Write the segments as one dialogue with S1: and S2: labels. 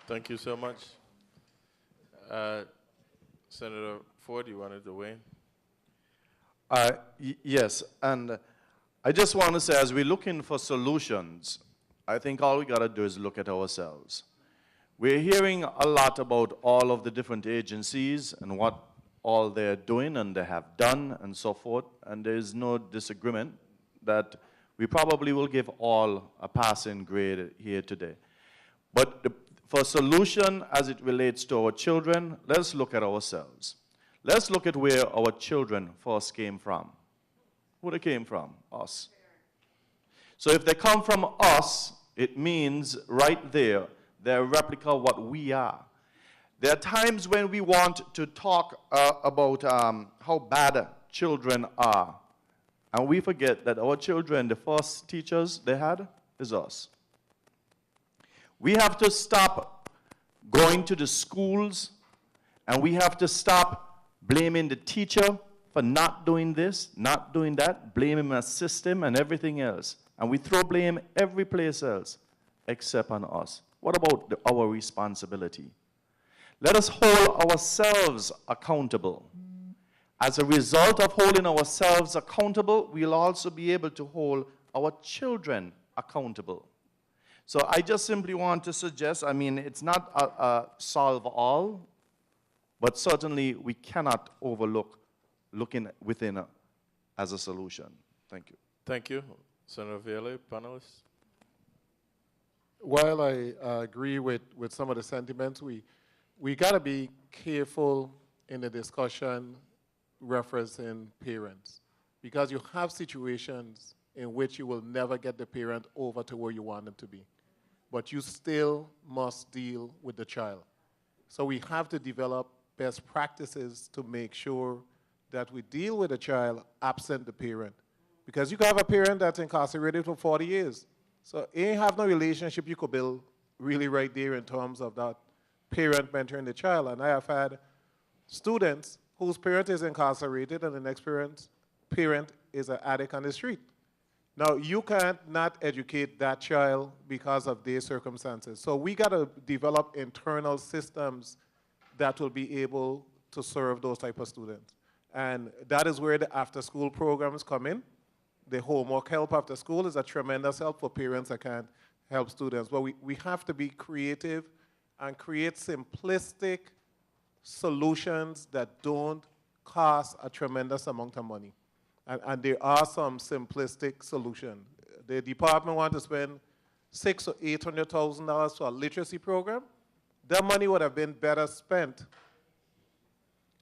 S1: Thank you so much. Senator Ford, you wanted to weigh in?
S2: Yes, and I just want to say, as we're looking for solutions, I think all we got to do is look at ourselves. We're hearing a lot about all of the different agencies and what all they're doing and they have done and so forth, and there's no disagreement that we probably will give all a passing grade here today. But for solution as it relates to our children, let's look at ourselves. Let's look at where our children first came from. Who they came from? Us. So if they come from us, it means right there, they're a replica of what we are. There are times when we want to talk about how bad children are, and we forget that our children, the first teachers they had is us. We have to stop going to the schools, and we have to stop blaming the teacher for not doing this, not doing that, blaming the system and everything else. And we throw blame every place else except on us. What about our responsibility? Let us hold ourselves accountable. As a result of holding ourselves accountable, we'll also be able to hold our children accountable. So I just simply want to suggest, I mean, it's not a solve all, but certainly we cannot overlook looking within as a solution. Thank you.
S1: Thank you. Senator Viola, panelists?
S3: While I agree with some of the sentiments, we got to be careful in the discussion referencing parents, because you have situations in which you will never get the parent over to where you want them to be, but you still must deal with the child. So we have to develop best practices to make sure that we deal with the child absent the parent, because you can have a parent that's incarcerated for 40 years. So you ain't have no relationship you could build really right there in terms of that parent mentoring the child. And I have had students whose parent is incarcerated and the next parent is an addict on the street. Now, you can't not educate that child because of their circumstances. So we got to develop internal systems that will be able to serve those type of students. And that is where the after-school programs come in. The homework help after school is a tremendous help for parents that can't help students. But we have to be creative and create simplistic solutions that don't cost a tremendous amount of money. And there are some simplistic solutions. The department wants to spend $600,000 or $800,000 for a literacy program. That money would have been better spent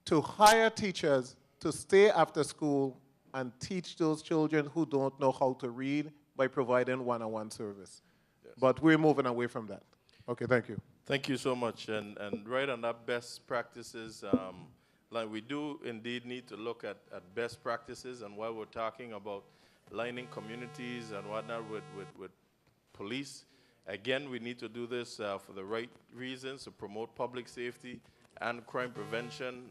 S3: to hire teachers to stay after school and teach those children who don't know how to read by providing one-on-one service. Yes. But we're moving away from that. Okay, thank you.
S1: Thank you so much. And right on that best practices, like we do indeed need to look at best practices, and while we're talking about lining communities and whatnot with police, again, we need to do this for the right reasons, to promote public safety and crime prevention,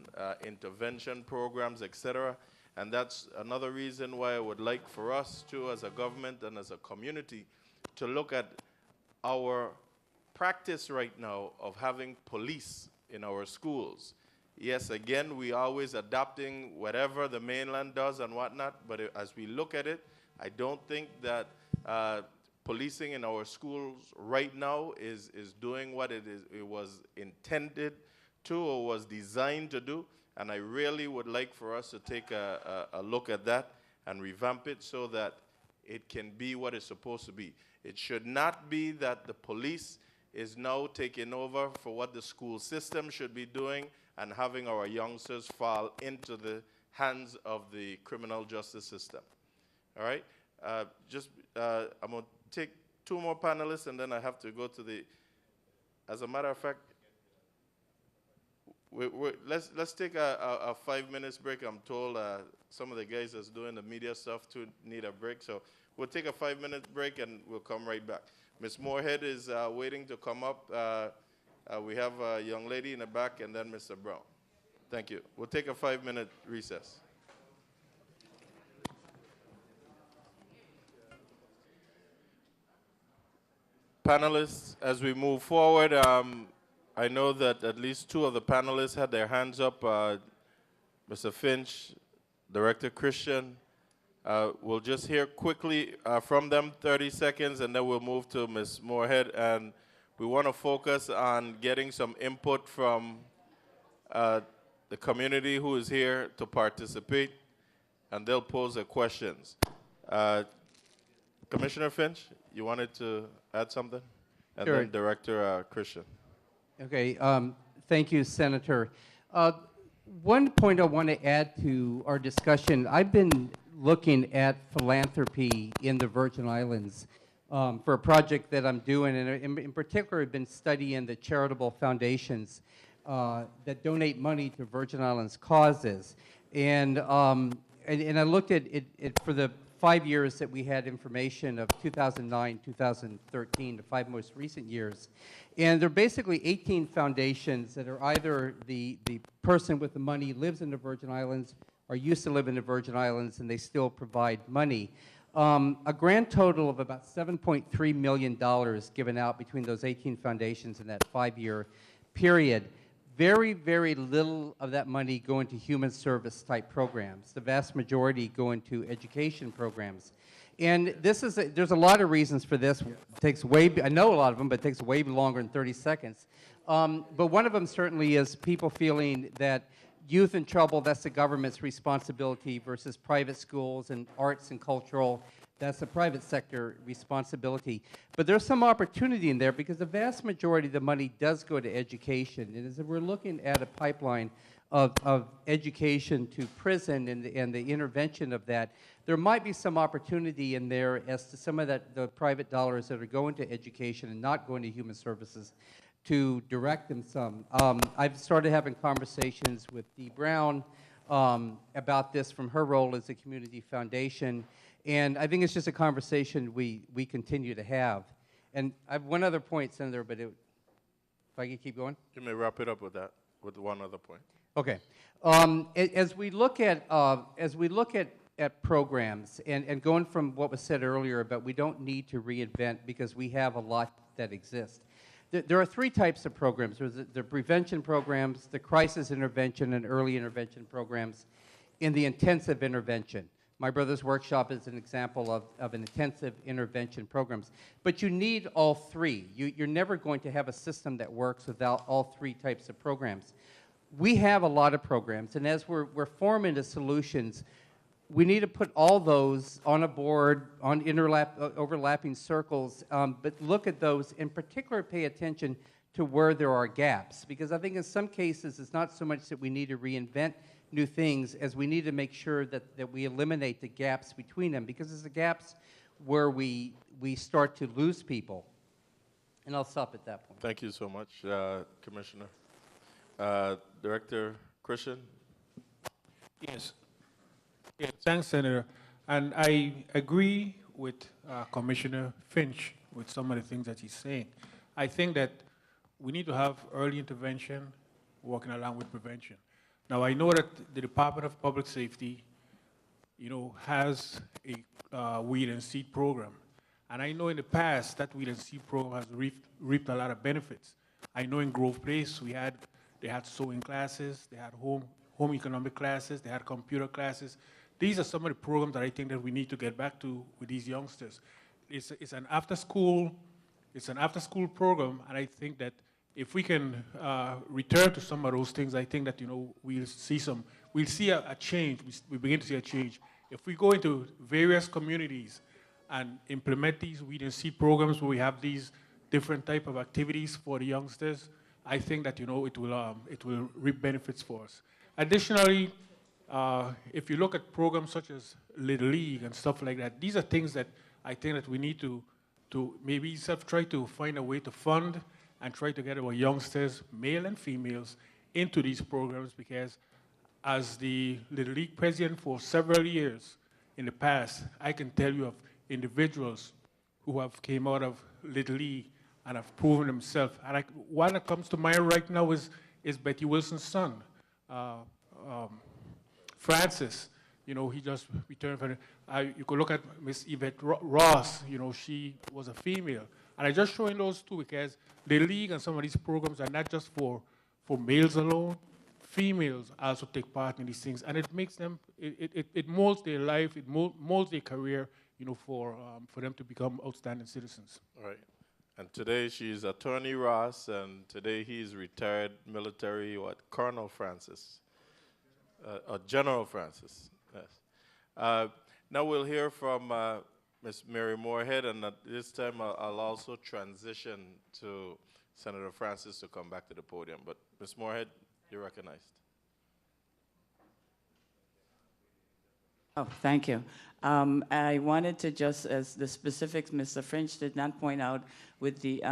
S1: intervention programs, etc. And that's another reason why I would like for us to, as a government and as a community, to look at our practice right now of having police in our schools. Yes, again, we always adapting whatever the mainland does and whatnot, but as we look at it, I don't think that policing in our schools right now is doing what it was intended to or was designed to do. And I really would like for us to take a look at that and revamp it so that it can be what it's supposed to be. It should not be that the police is now taking over for what the school system should be doing and having our youngsters fall into the hands of the criminal justice system. All right? I'm going to take two more panelists, and then I have to go to the, as a matter of fact, let's take a 5 minutes break. I'm told some of the guys that's doing the media stuff too need a break. So we'll take a 5-minute break and we'll come right back. Ms. Moorhead is waiting to come up. We have a young lady in the back and then Mr. Brown. Thank you. We'll take a 5-minute recess. panelists, as we move forward, I know that at least two of the panelists had their hands up. Mr. Finch, Director Christian. We'll just hear quickly from them, 30 seconds, and then we'll move to Ms. Moorhead. And we want to focus on getting some input from the community who is here to participate, and they'll pose their questions. Commissioner Finch, you wanted to add something? And
S4: Sure.
S1: then Director Christian.
S4: Okay, thank you, Senator. One point I want to add to our discussion, I've been looking at philanthropy in the Virgin Islands for a project that I'm doing, and in particular I've been studying the charitable foundations that donate money to Virgin Islands causes. And I looked at it for the 5 years that we had information of 2009, 2013, the 5 most recent years. And there are basically 18 foundations that are either the person with the money lives in the Virgin Islands or used to live in the Virgin Islands, and they still provide money. A grand total of about $7.3 million given out between those 18 foundations in that 5-year period. Very, very little of that money go into human service type programs. The vast majority go into education programs. And this is there's a lot of reasons for this. It takes I know a lot of them, but it takes way longer than 30 seconds. But one of them certainly is people feeling that youth in trouble, that's the government's responsibility, versus private schools and arts and cultural, that's the private sector responsibility. But there's some opportunity in there because the vast majority of the money does go to education. And as we're looking at a pipeline of education to prison and the intervention of that, there might be some opportunity in there as to some of the private dollars that are going to education and not going to human services to direct them some. I've started having conversations with Dee Brown about this from her role as a community foundation. And I think it's just a conversation we continue to have. And I have one other point, Senator, but if I can keep going?
S1: You may wrap it up with that, with one other point.
S4: Okay. As we look at programs, and going from what was said earlier about we don't need to reinvent because we have a lot that exists. There are 3 types of programs. There's the prevention programs, the crisis intervention and early intervention programs, and the intensive intervention. My Brother's Workshop is an example of an intensive intervention programs. But you need all 3. You're never going to have a system that works without all 3 types of programs. We have a lot of programs, and as we're forming the solutions, we need to put all those on a board, on overlapping circles, but look at those, in particular pay attention to where there are gaps. Because I think in some cases it's not so much that we need to reinvent new things as we need to make sure that we eliminate the gaps between them, because it's the gaps where we start to lose people. And I'll stop at that point.
S1: Thank you so much, Commissioner. Director Christian?
S5: Yes. Yeah, thanks, Senator. And I agree with Commissioner Finch with some of the things that he's saying. I think that we need to have early intervention working along with prevention. Now, I know that the Department of Public Safety, has a weed and seed program. And I know in the past that weed and seed program has reaped a lot of benefits. I know in Grove Place they had sewing classes, they had home economic classes, they had computer classes. These are some of the programs that I think that we need to get back to with these youngsters. It's an after-school program, and I think that if we can return to some of those things, I think that we'll see a change. We begin to see a change. If we go into various communities and implement these weed and seed programs where we have these different type of activities for the youngsters, I think that it will reap benefits for us. Additionally, if you look at programs such as Little League and stuff like that, these are things that I think that we need to maybe try to find a way to fund and try to get our youngsters, male and females, into these programs, because as the Little League president for several years in the past, I can tell you of individuals who have came out of Little League and have proven themselves. And one that comes to mind right now is Betty Wilson's son, Francis. He just returned from. You could look at Miss Yvette Ross. She was a female And I'm just showing those two because the league and some of these programs are not just for males alone. Females also take part in these things, and it makes them, it molds their life, it molds their career, for them to become outstanding citizens.
S1: Right. And today she's Attorney Ross, and today he's retired military, Colonel Francis, or General Francis, yes. Now we'll hear from Ms. Mary Moorhead, and at this time I'll also transition to Senator Francis to come back to the podium. But Ms. Moorhead, you're recognized.
S6: Oh, thank you. I wanted to just, as the specifics Mr. French did not point out, with the,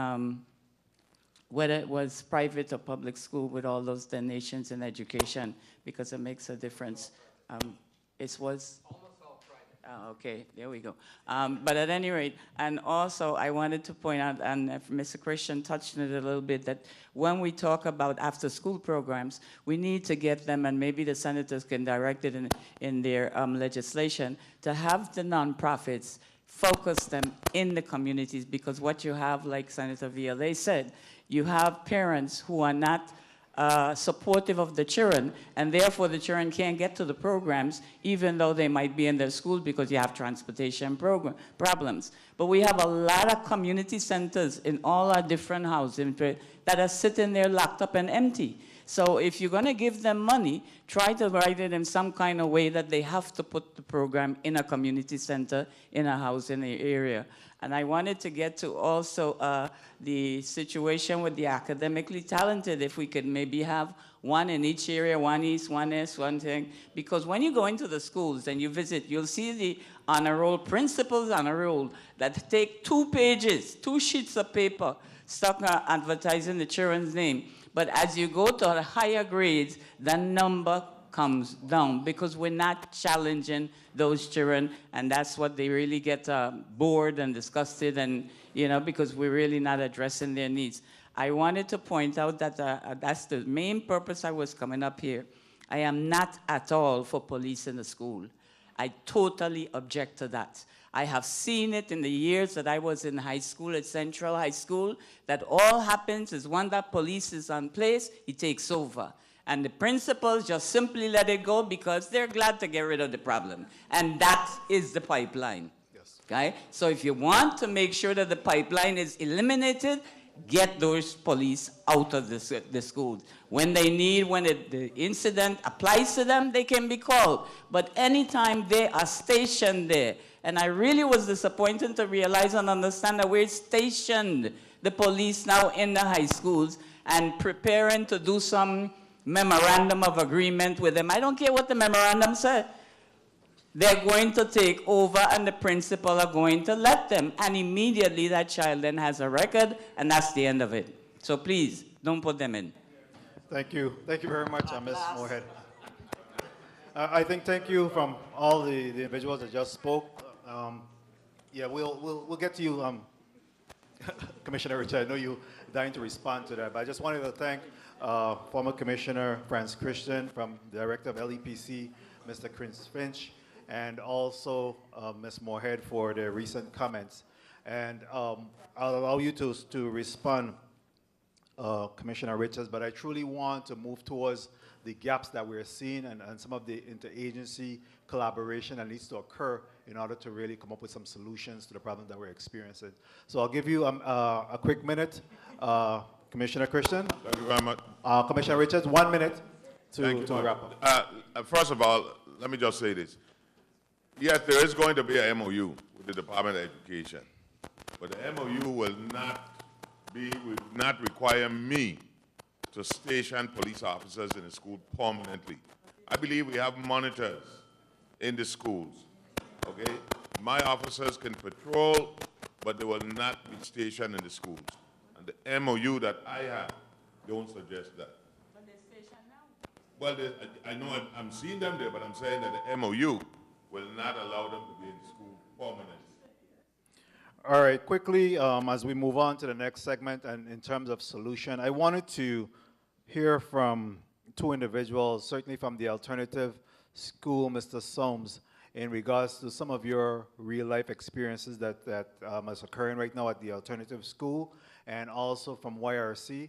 S6: whether it was private or public school, with all those donations in education, because it makes a difference. It was almost all private. Oh, okay, there we go. But at any rate, and also I wanted to point out, and Mr. Christian touched on it a little bit, that when we talk about after-school programs, we need to get them, and maybe the senators can direct it in their legislation, to have the nonprofits focus them in the communities, because what you have, like Senator Villa said, you have parents who are not supportive of the children, and therefore the children can't get to the programs, even though they might be in their schools, because you have transportation problems. But we have a lot of community centers in all our different houses that are sitting there locked up and empty. So if you're going to give them money, try to write it in some kind of way that they have to put the program in a community center, in a house in the area. And I wanted to get to also the situation with the academically talented, if we could maybe have one in each area, one east, one west, one thing. Because when you go into the schools and you visit, you'll see the honor roll, principals honor roll, that take 2 pages, 2 sheets of paper, stuck advertising the children's name. But as you go to the higher grades, the number comes down, because we're not challenging those children, and that's what they really get bored and disgusted, and because we're really not addressing their needs. I wanted to point out that that's the main purpose I was coming up here. I am not at all for police in the school. I totally object to that. I have seen it in the years that I was in high school, at Central High School, that all happens is when that police is on place, he takes over. And the principals just simply let it go because they're glad to get rid of the problem. And that is the pipeline. Yes. Okay? So if you want to make sure that the pipeline is eliminated, get those police out of the schools. When they need, when the incident applies to them, they can be called. But anytime they are stationed there, and I really was disappointed to realize and understand that we're stationed, the police now in the high schools, and preparing to do some memorandum of agreement with them. I don't care what the memorandum said. They're going to take over, and the principal are going to let them. And immediately that child then has a record, and that's the end of it. So please, don't put them in.
S7: Thank you. Thank you very much, Ms. Moorhead. I think thank you from all the individuals that just spoke. Yeah, we'll get to you, Commissioner Richard. I know you're dying to respond to that, but I just wanted to thank former Commissioner Franz Christian, from Director of LEPC, Mr. Chris Finch, and also Ms. Moorhead for their recent comments. And I'll allow you to respond, Commissioner Richards, but I truly want to move towards the gaps that we're seeing and some of the interagency collaboration that needs to occur in order to really come up with some solutions to the problem that we're experiencing. So I'll give you a quick minute. Commissioner Christian.
S8: Thank you very much.
S7: Commissioner Richards, 1 minute to wrap up.
S8: First of all, let me just say this. Yes, there is going to be a MOU with the Department of Education, but the MOU will not require me to station police officers in the school permanently. I believe we have monitors in the schools, okay? My officers can patrol, but they will not be stationed in the schools. And the MOU that I have don't suggest that.
S6: But they're stationed now.
S8: Well, I know I'm seeing them there, but I'm saying that the MOU will not allow them to be in the school permanently.
S7: All right, quickly, as we move on to the next segment, and in terms of solution, I wanted to hear from 2 individuals, certainly from the alternative school, Mr. Soames. in regards to some of your real-life experiences that is occurring right now at the alternative school, and also from YRC.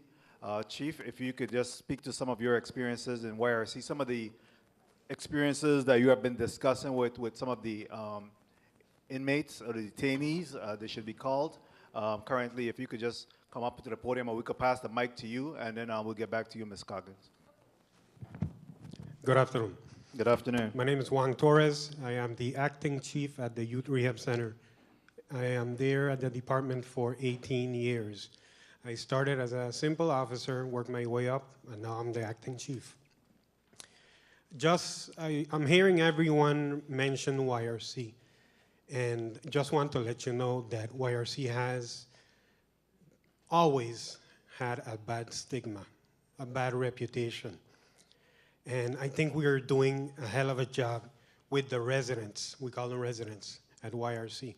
S7: Chief, if you could just speak to some of your experiences in YRC, some of the experiences that you have been discussing with some of the inmates or the detainees, they should be called. Currently, if you could just come up to the podium, or we could pass the mic to you, and then we'll get back to you, Ms. Coggins.
S9: Good afternoon.
S7: Good afternoon.
S9: My name is Juan Torres. I am the acting chief at the Youth Rehab Center. I am there at the department for 18 years. I started as a simple officer, worked my way up, and now I'm the acting chief. I'm hearing everyone mention YRC, and just want to let you know that YRC has always had a bad stigma, a bad reputation. And I think we are doing a hell of a job with the residents, we call them residents, at YRC.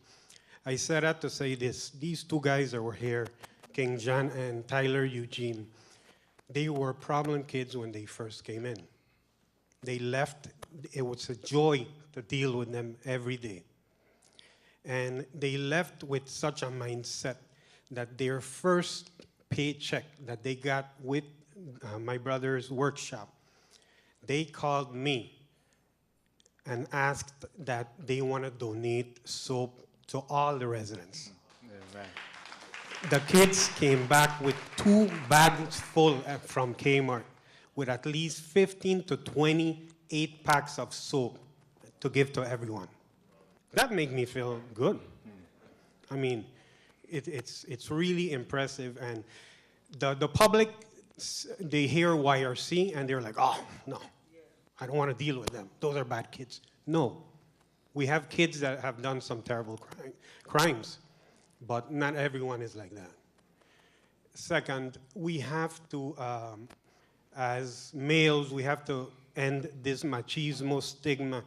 S9: I said that to say this. These two guys that were here, King John and Tyler Eugene, they were problem kids when they first came in. They left, it was a joy to deal with them every day. And they left with such a mindset that their first paycheck that they got with my brother's workshop, they called me and asked that they want to donate soap to all the residents.
S7: Amen.
S9: The kids came back with 2 bags full from Kmart with at least 15 to 20 8-packs of soap to give to everyone. That made me feel good. I mean, it's really impressive, and the public, they hear YRC and they're like, oh, no, I don't want to deal with them. Those are bad kids. No, we have kids that have done some terrible crimes, but not everyone is like that. Second, we have to, as males, we have to end this machismo stigma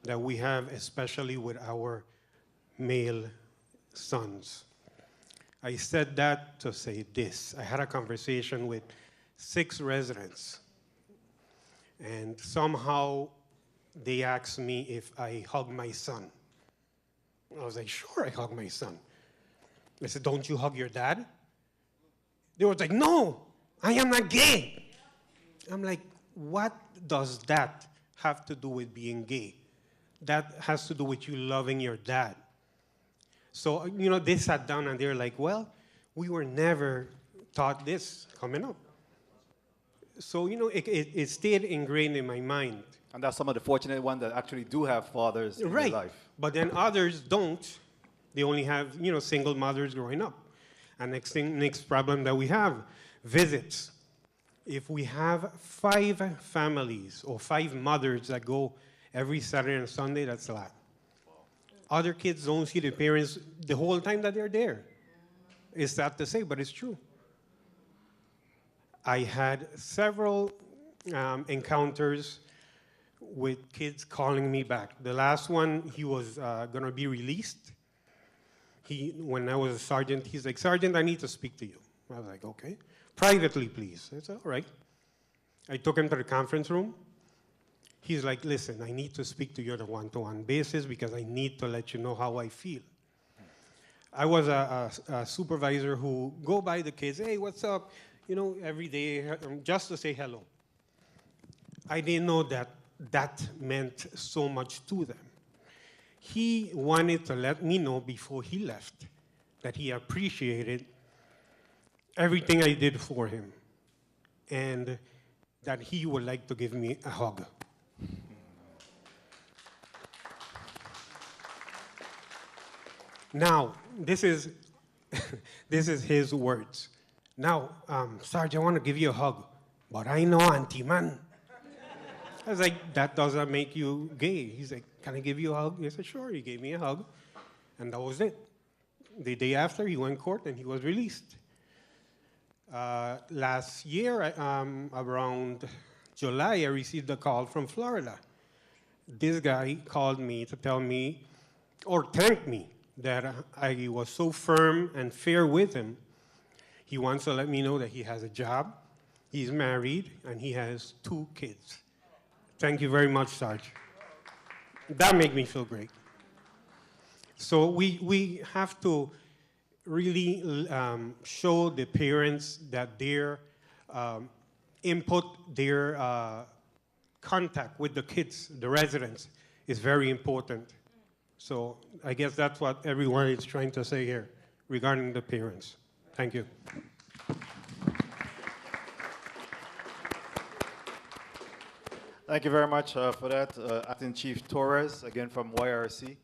S9: that we have, especially with our male sons. I said that to say this. I had a conversation with 6 residents, and somehow they asked me if I hug my son. I was like, sure, I hug my son. I said, don't you hug your dad? They were like, no, I am not gay. I'm like, what does that have to do with being gay? That has to do with you loving your dad. So, you know, they sat down and they're like, well, we were never taught this coming up. So, you know, it stayed ingrained in my mind.
S7: And that's some of the fortunate ones that actually do have fathers in their life.
S9: But then others don't. They only have, you know, single mothers growing up. And next problem that we have, visits. If we have 5 families or 5 mothers that go every Saturday and Sunday, that's a lot. Other kids don't see their parents the whole time that they're there. It's sad to say, but it's true. I had several encounters with kids calling me back. The last one, he was going to be released. When I was a sergeant, he's like, Sergeant, I need to speak to you. I was like, okay. Privately, please. I said, all right. I took him to the conference room. He's like, listen, I need to speak to you on a one-to-one basis because I need to let you know how I feel. I was a supervisor who go by the kids, hey, what's up? You know, every day, just to say hello. I didn't know that that meant so much to them. He wanted to let me know before he left that he appreciated everything I did for him and that he would like to give me a hug. Now, this is his words. Now, Sarge, I want to give you a hug, but I know Auntie Man. I was like, that doesn't make you gay. He's like, can I give you a hug? I said, sure. He gave me a hug, and that was it. The day after, he went to court, and he was released. Last year, around July, I received a call from Florida. This guy called me to tell me, or thank me, that I was so firm and fair with him. He wants to let me know that he has a job, he's married, and he has 2 kids. Thank you very much, Sarge. That made me feel great. So we have to really show the parents that their input, their contact with the kids, the residents, is very important. So I guess that's what everyone is trying to say here regarding the parents. Thank you.
S7: Thank you very much for that, Acting Chief Torres, again from YRC.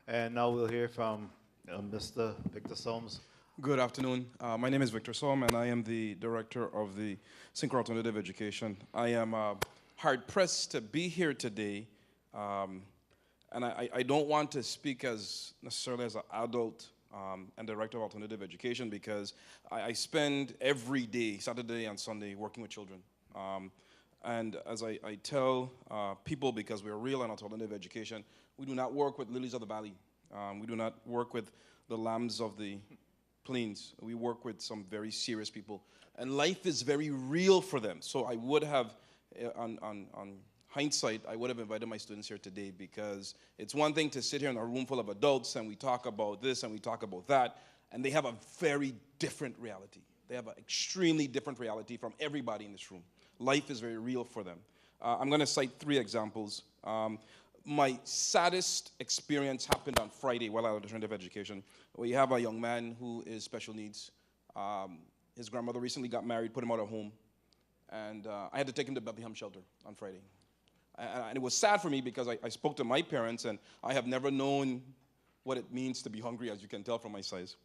S7: And now we'll hear from Mr. Victor Soames.
S10: Good afternoon. My name is Victor Soames, and I am the Director of the Synchro Alternative Education. I am hard-pressed to be here today, and I don't want to speak as necessarily as an adult and Director of Alternative Education, because I spend every day, Saturday and Sunday, working with children. And as I tell people, because we're real in alternative education, we do not work with lilies of the valley. We do not work with the lambs of the plains. We work with some very serious people. And life is very real for them. So I would have, on hindsight, I would have invited my students here today, because it's one thing to sit here in a room full of adults and we talk about this and we talk about that, and they have a very different reality. They have an extremely different reality from everybody in this room. Life is very real for them. I'm going to cite 3 examples. My saddest experience happened on Friday while I was in alternative education. We have a young man who is special needs. His grandmother recently got married, put him out of home, and I had to take him to Bethlehem Shelter on Friday. And it was sad for me, because I spoke to my parents, and I have never known what it means to be hungry, as you can tell from my size.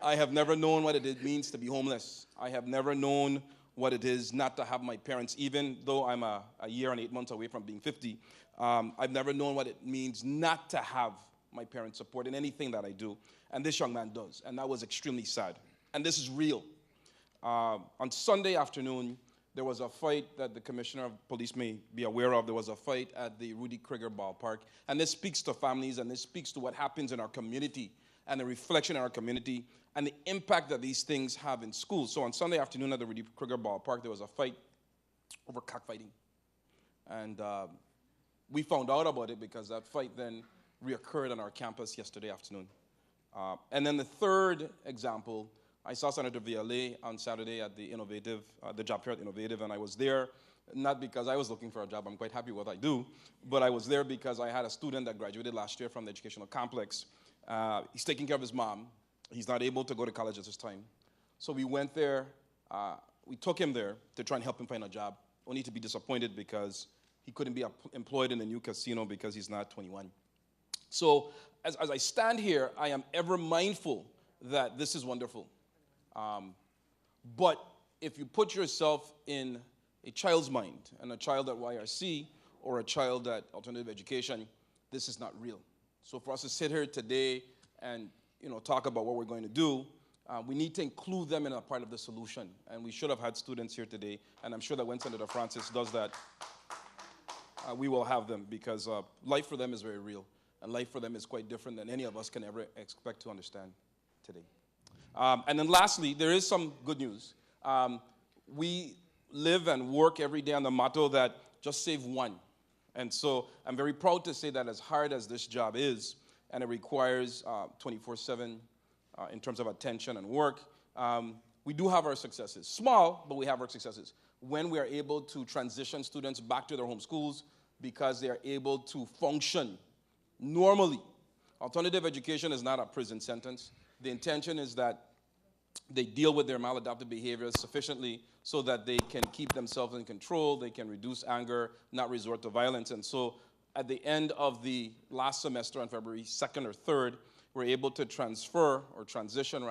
S10: I have never known what it means to be homeless. I have never known what it is not to have my parents, even though I'm a year and 8 months away from being 50. I've never known what it means not to have my parents' support in anything that I do. And this young man does, and that was extremely sad. And this is real. On Sunday afternoon, there was a fight that the Commissioner of Police may be aware of. There was a fight at the Rudy Krieger ballpark. And this speaks to families, and this speaks to what happens in our community, and the reflection in our community, and the impact that these things have in schools. So on Sunday afternoon at the Rudy Krieger ballpark, there was a fight over cockfighting. And we found out about it because that fight then reoccurred on our campus yesterday afternoon. And then the third example, I saw Senator VIUCEDD on Saturday at the job fair at Innovative, and I was there not because I was looking for a job. I'm quite happy with what I do, but I was there because I had a student that graduated last year from the educational complex. He's taking care of his mom. He's not able to go to college at this time. So we went there, we took him there to try and help him find a job, only to be disappointed because he couldn't be employed in the new casino because he's not 21. So as I stand here, I am ever mindful that this is wonderful. But if you put yourself in a child's mind, and a child at YRC or a child at alternative education, this is not real. So for us to sit here today and talk about what we're going to do, we need to include them in a part of the solution. And we should have had students here today, and I'm sure that when Senator Francis does that, we will have them, because life for them is very real, and life for them is quite different than any of us can ever expect to understand today. And then lastly, there is some good news. We live and work every day on the motto that just save one. And so I'm very proud to say that as hard as this job is, and it requires 24/7 in terms of attention and work, we do have our successes. Small, but we have our successes. When we are able to transition students back to their home schools because they are able to function normally. Alternative education is not a prison sentence. The intention is that they deal with their maladaptive behaviors sufficiently so that they can keep themselves in control, they can reduce anger, not resort to violence. And so at the end of the last semester on February 2nd or 3rd, we're able to transition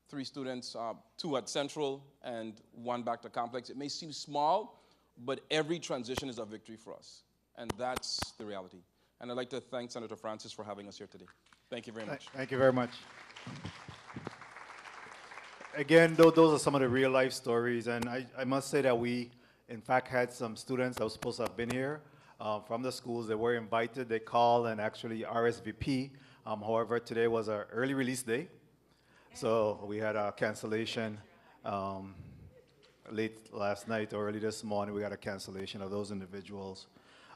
S10: 3 students, 2 at Central and 1 back to Complex. It may seem small, but every transition is a victory for us. And that's the reality. And I'd like to thank Senator Francis for having us here today. Thank you very much.
S7: Thank you very much. Again, those are some of the real life stories, and I must say that we, in fact, had some students that were supposed to have been here from the schools. They were invited, they called and actually RSVP. However, today was our early release day, so we had a cancellation late last night or early this morning. We got a cancellation of those individuals.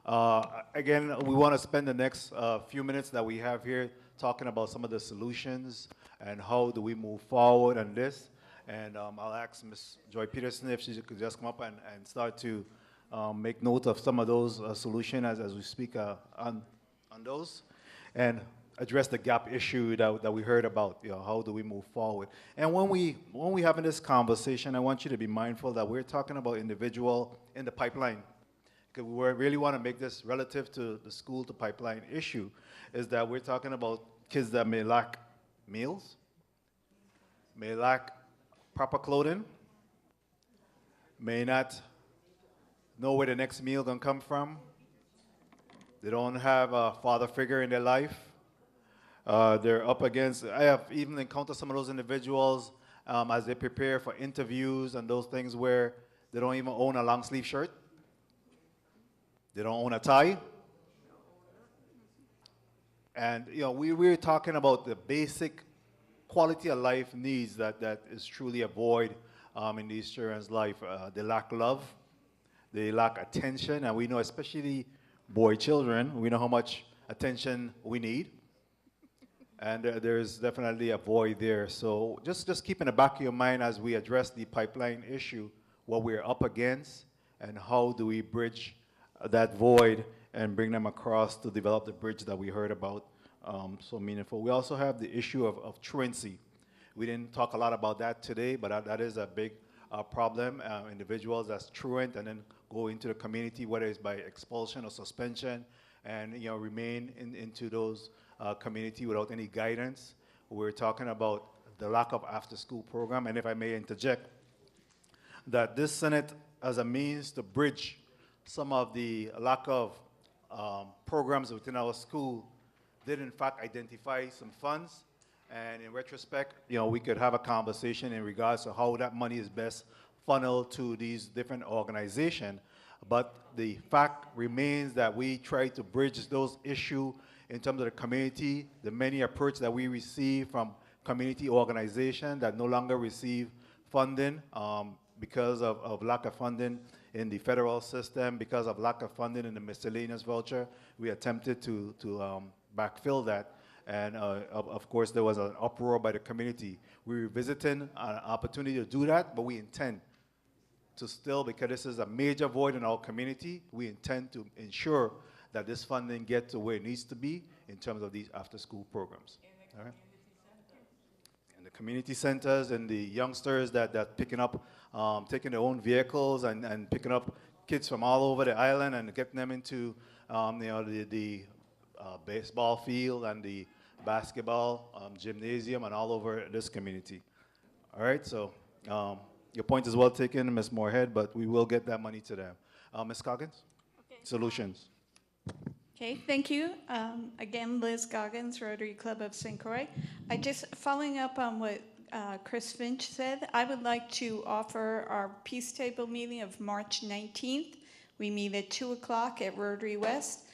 S7: Again, we want to spend the next few minutes that we have here talking about some of the solutions and how do we move forward on this. And I'll ask Ms. Joy Peterson if she could just come up and start to make note of some of those solutions as we speak on those, and address the gap issue that we heard about. You know, how do we move forward? And when we having this conversation, I want you to be mindful that we're talking about individual in the pipeline. Because we really want to make this relative to the school to pipeline issue, is that we're talking about kids that may lack meals, may lack proper clothing, may not know where the next meal gonna come from. They don't have a father figure in their life. They're up against, I have even encountered some of those individuals as they prepare for interviews and those things where they don't even own a long sleeve shirt. They don't own a tie. And you know, we're talking about the basic quality of life needs that is truly a void in these children's life. They lack love. They lack attention. And we know, especially boy children, we know how much attention we need. And there's definitely a void there. So just keep in the back of your mind as we address the pipeline issue, what we're up against, and how do we bridge that void and bring them across to develop the bridge that we heard about, so meaningful. We also have the issue of truancy. We didn't talk a lot about that today, but that is a big problem. Individuals that's truant and then go into the community, whether it's by expulsion or suspension, and you know, remain into those community without any guidance. We're talking about the lack of after-school program, and if I may interject, that this Senate, as a means to bridge some of the lack of programs within our school, did in fact identify some funds. And in retrospect, you know, we could have a conversation in regards to how that money is best funneled to these different organizations. But the fact remains that we try to bridge those issues in terms of the community, the many approach that we receive from community organizations that no longer receive funding because of lack of funding in the federal system, because of lack of funding in the miscellaneous voucher. We attempted to backfill that. And of course, there was an uproar by the community. We were visiting an opportunity to do that, but we intend to still, because this is a major void in our community, we intend to ensure that this funding gets to where it needs to be in terms of these after-school programs. All right? And the community centers and the youngsters that picking up, taking their own vehicles and picking up kids from all over the island and getting them into you know, the baseball field and the basketball gymnasium and all over this community. All right, so your point is well taken, Ms. Moorhead, but we will get that money to them. Ms. Coggins? Okay. Solutions.
S11: Okay, thank you. Again, Liz Goggins, Rotary Club of St. Croix. I just, following up on what Chris Finch said, I would like to offer our Peace Table meeting of March 19th. We meet at 2 o'clock at Rotary West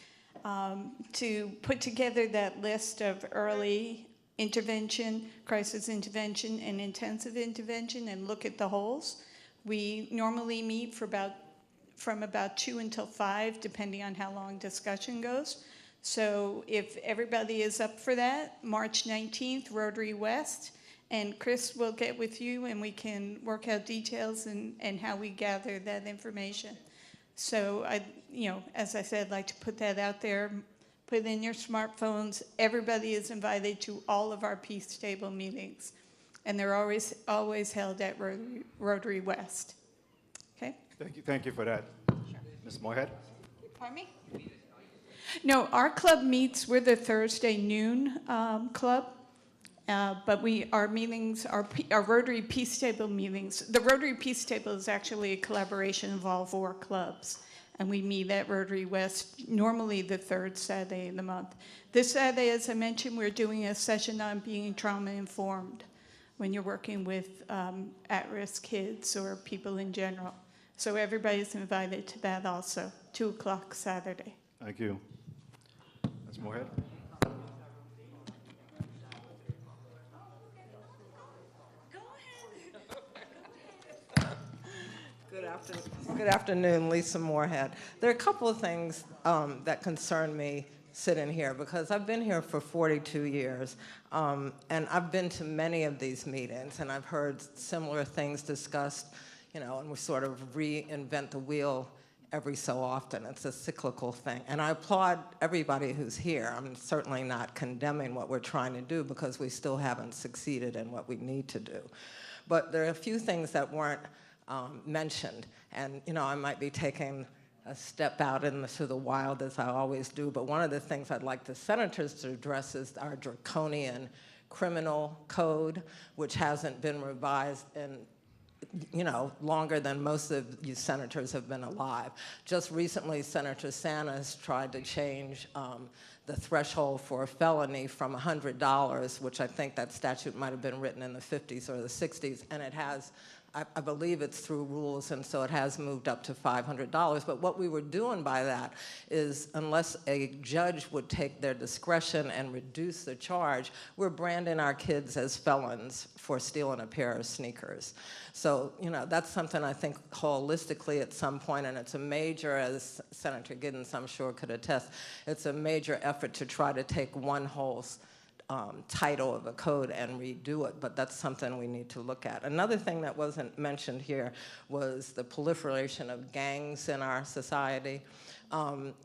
S11: to put together that list of early intervention, crisis intervention, and intensive intervention and look at the holes. We normally meet for from about 2 until 5, depending on how long discussion goes. So if everybody is up for that, March 19th, Rotary West, and Chris will get with you and we can work out details and how we gather that information. So I, you know, as I said, I'd like to put that out there, put it in your smartphones. Everybody is invited to all of our Peace Table meetings, and they're always held at Rotary West. Okay?
S7: Thank you for that. Sure. Ms. Moorhead?
S11: Pardon me? No, our club meets, we're the Thursday noon club, but our meetings, our Rotary Peace Table meetings, the Rotary Peace Table is actually a collaboration of all 4 clubs, and we meet at Rotary West normally the 3rd Saturday of the month. This Saturday, as I mentioned, we're doing a session on being trauma-informed when you're working with at-risk kids or people in general. So everybody's invited to that also, 2 o'clock Saturday.
S7: Thank you. Ms. Moorhead?
S12: Good afternoon, Lisa Moorhead. There are a couple of things that concern me sitting here, because I've been here for 42 years, and I've been to many of these meetings, and I've heard similar things discussed, you know, and we sort of reinvent the wheel every so often. It's a cyclical thing. And I applaud everybody who's here. I'm certainly not condemning what we're trying to do, because we still haven't succeeded in what we need to do. But there are a few things that weren't mentioned. And, you know, I might be taking a step out into the wild, as I always do, but one of the things I'd like the senators to address is our draconian criminal code, which hasn't been revised in, you know, longer than most of you senators have been alive. Just recently, Senator Sanders tried to change the threshold for a felony from $100, which I think that statute might have been written in the 50s or the 60s, and it has, I believe it's through rules, and so it has moved up to $500. But what we were doing by that is, unless a judge would take their discretion and reduce the charge, we're branding our kids as felons for stealing a pair of sneakers. So, you know, that's something I think holistically at some point, and it's a major, as Senator Giddens I'm sure could attest, it's a major effort to try to take one whole title of a code and redo it, but that's something we need to look at. Another thing that wasn't mentioned here was the proliferation of gangs in our society.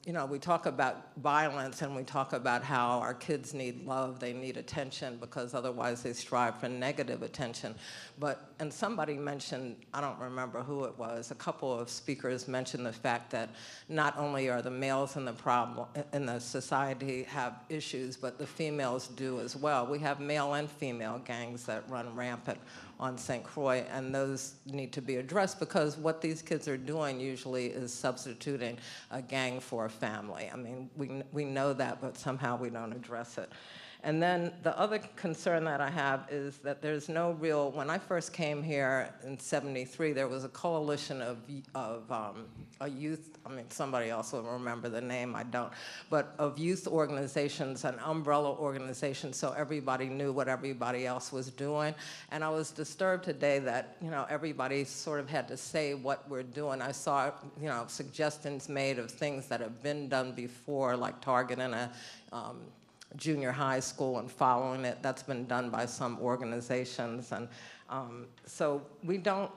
S12: You know, we talk about violence, and we talk about how our kids need love, they need attention, because otherwise they strive for negative attention. But, and somebody mentioned, I don't remember who it was, a couple of speakers mentioned the fact that not only are the males in the society have issues, but the females do as well. We have male and female gangs that run rampant on St. Croix, and those need to be addressed, because what these kids are doing usually is substituting a gang for a family. I mean, we know that, but somehow we don't address it. And then the other concern that I have is that there's no real, when I first came here in '73, there was a coalition of a youth, I mean, somebody else will remember the name, I don't, but of youth organizations and umbrella organizations, so everybody knew what everybody else was doing. And I was disturbed today that, you know, everybody sort of had to say what we're doing. I saw, you know, suggestions made of things that have been done before, like targeting a junior high school and following it. That's been done by some organizations. And so we don't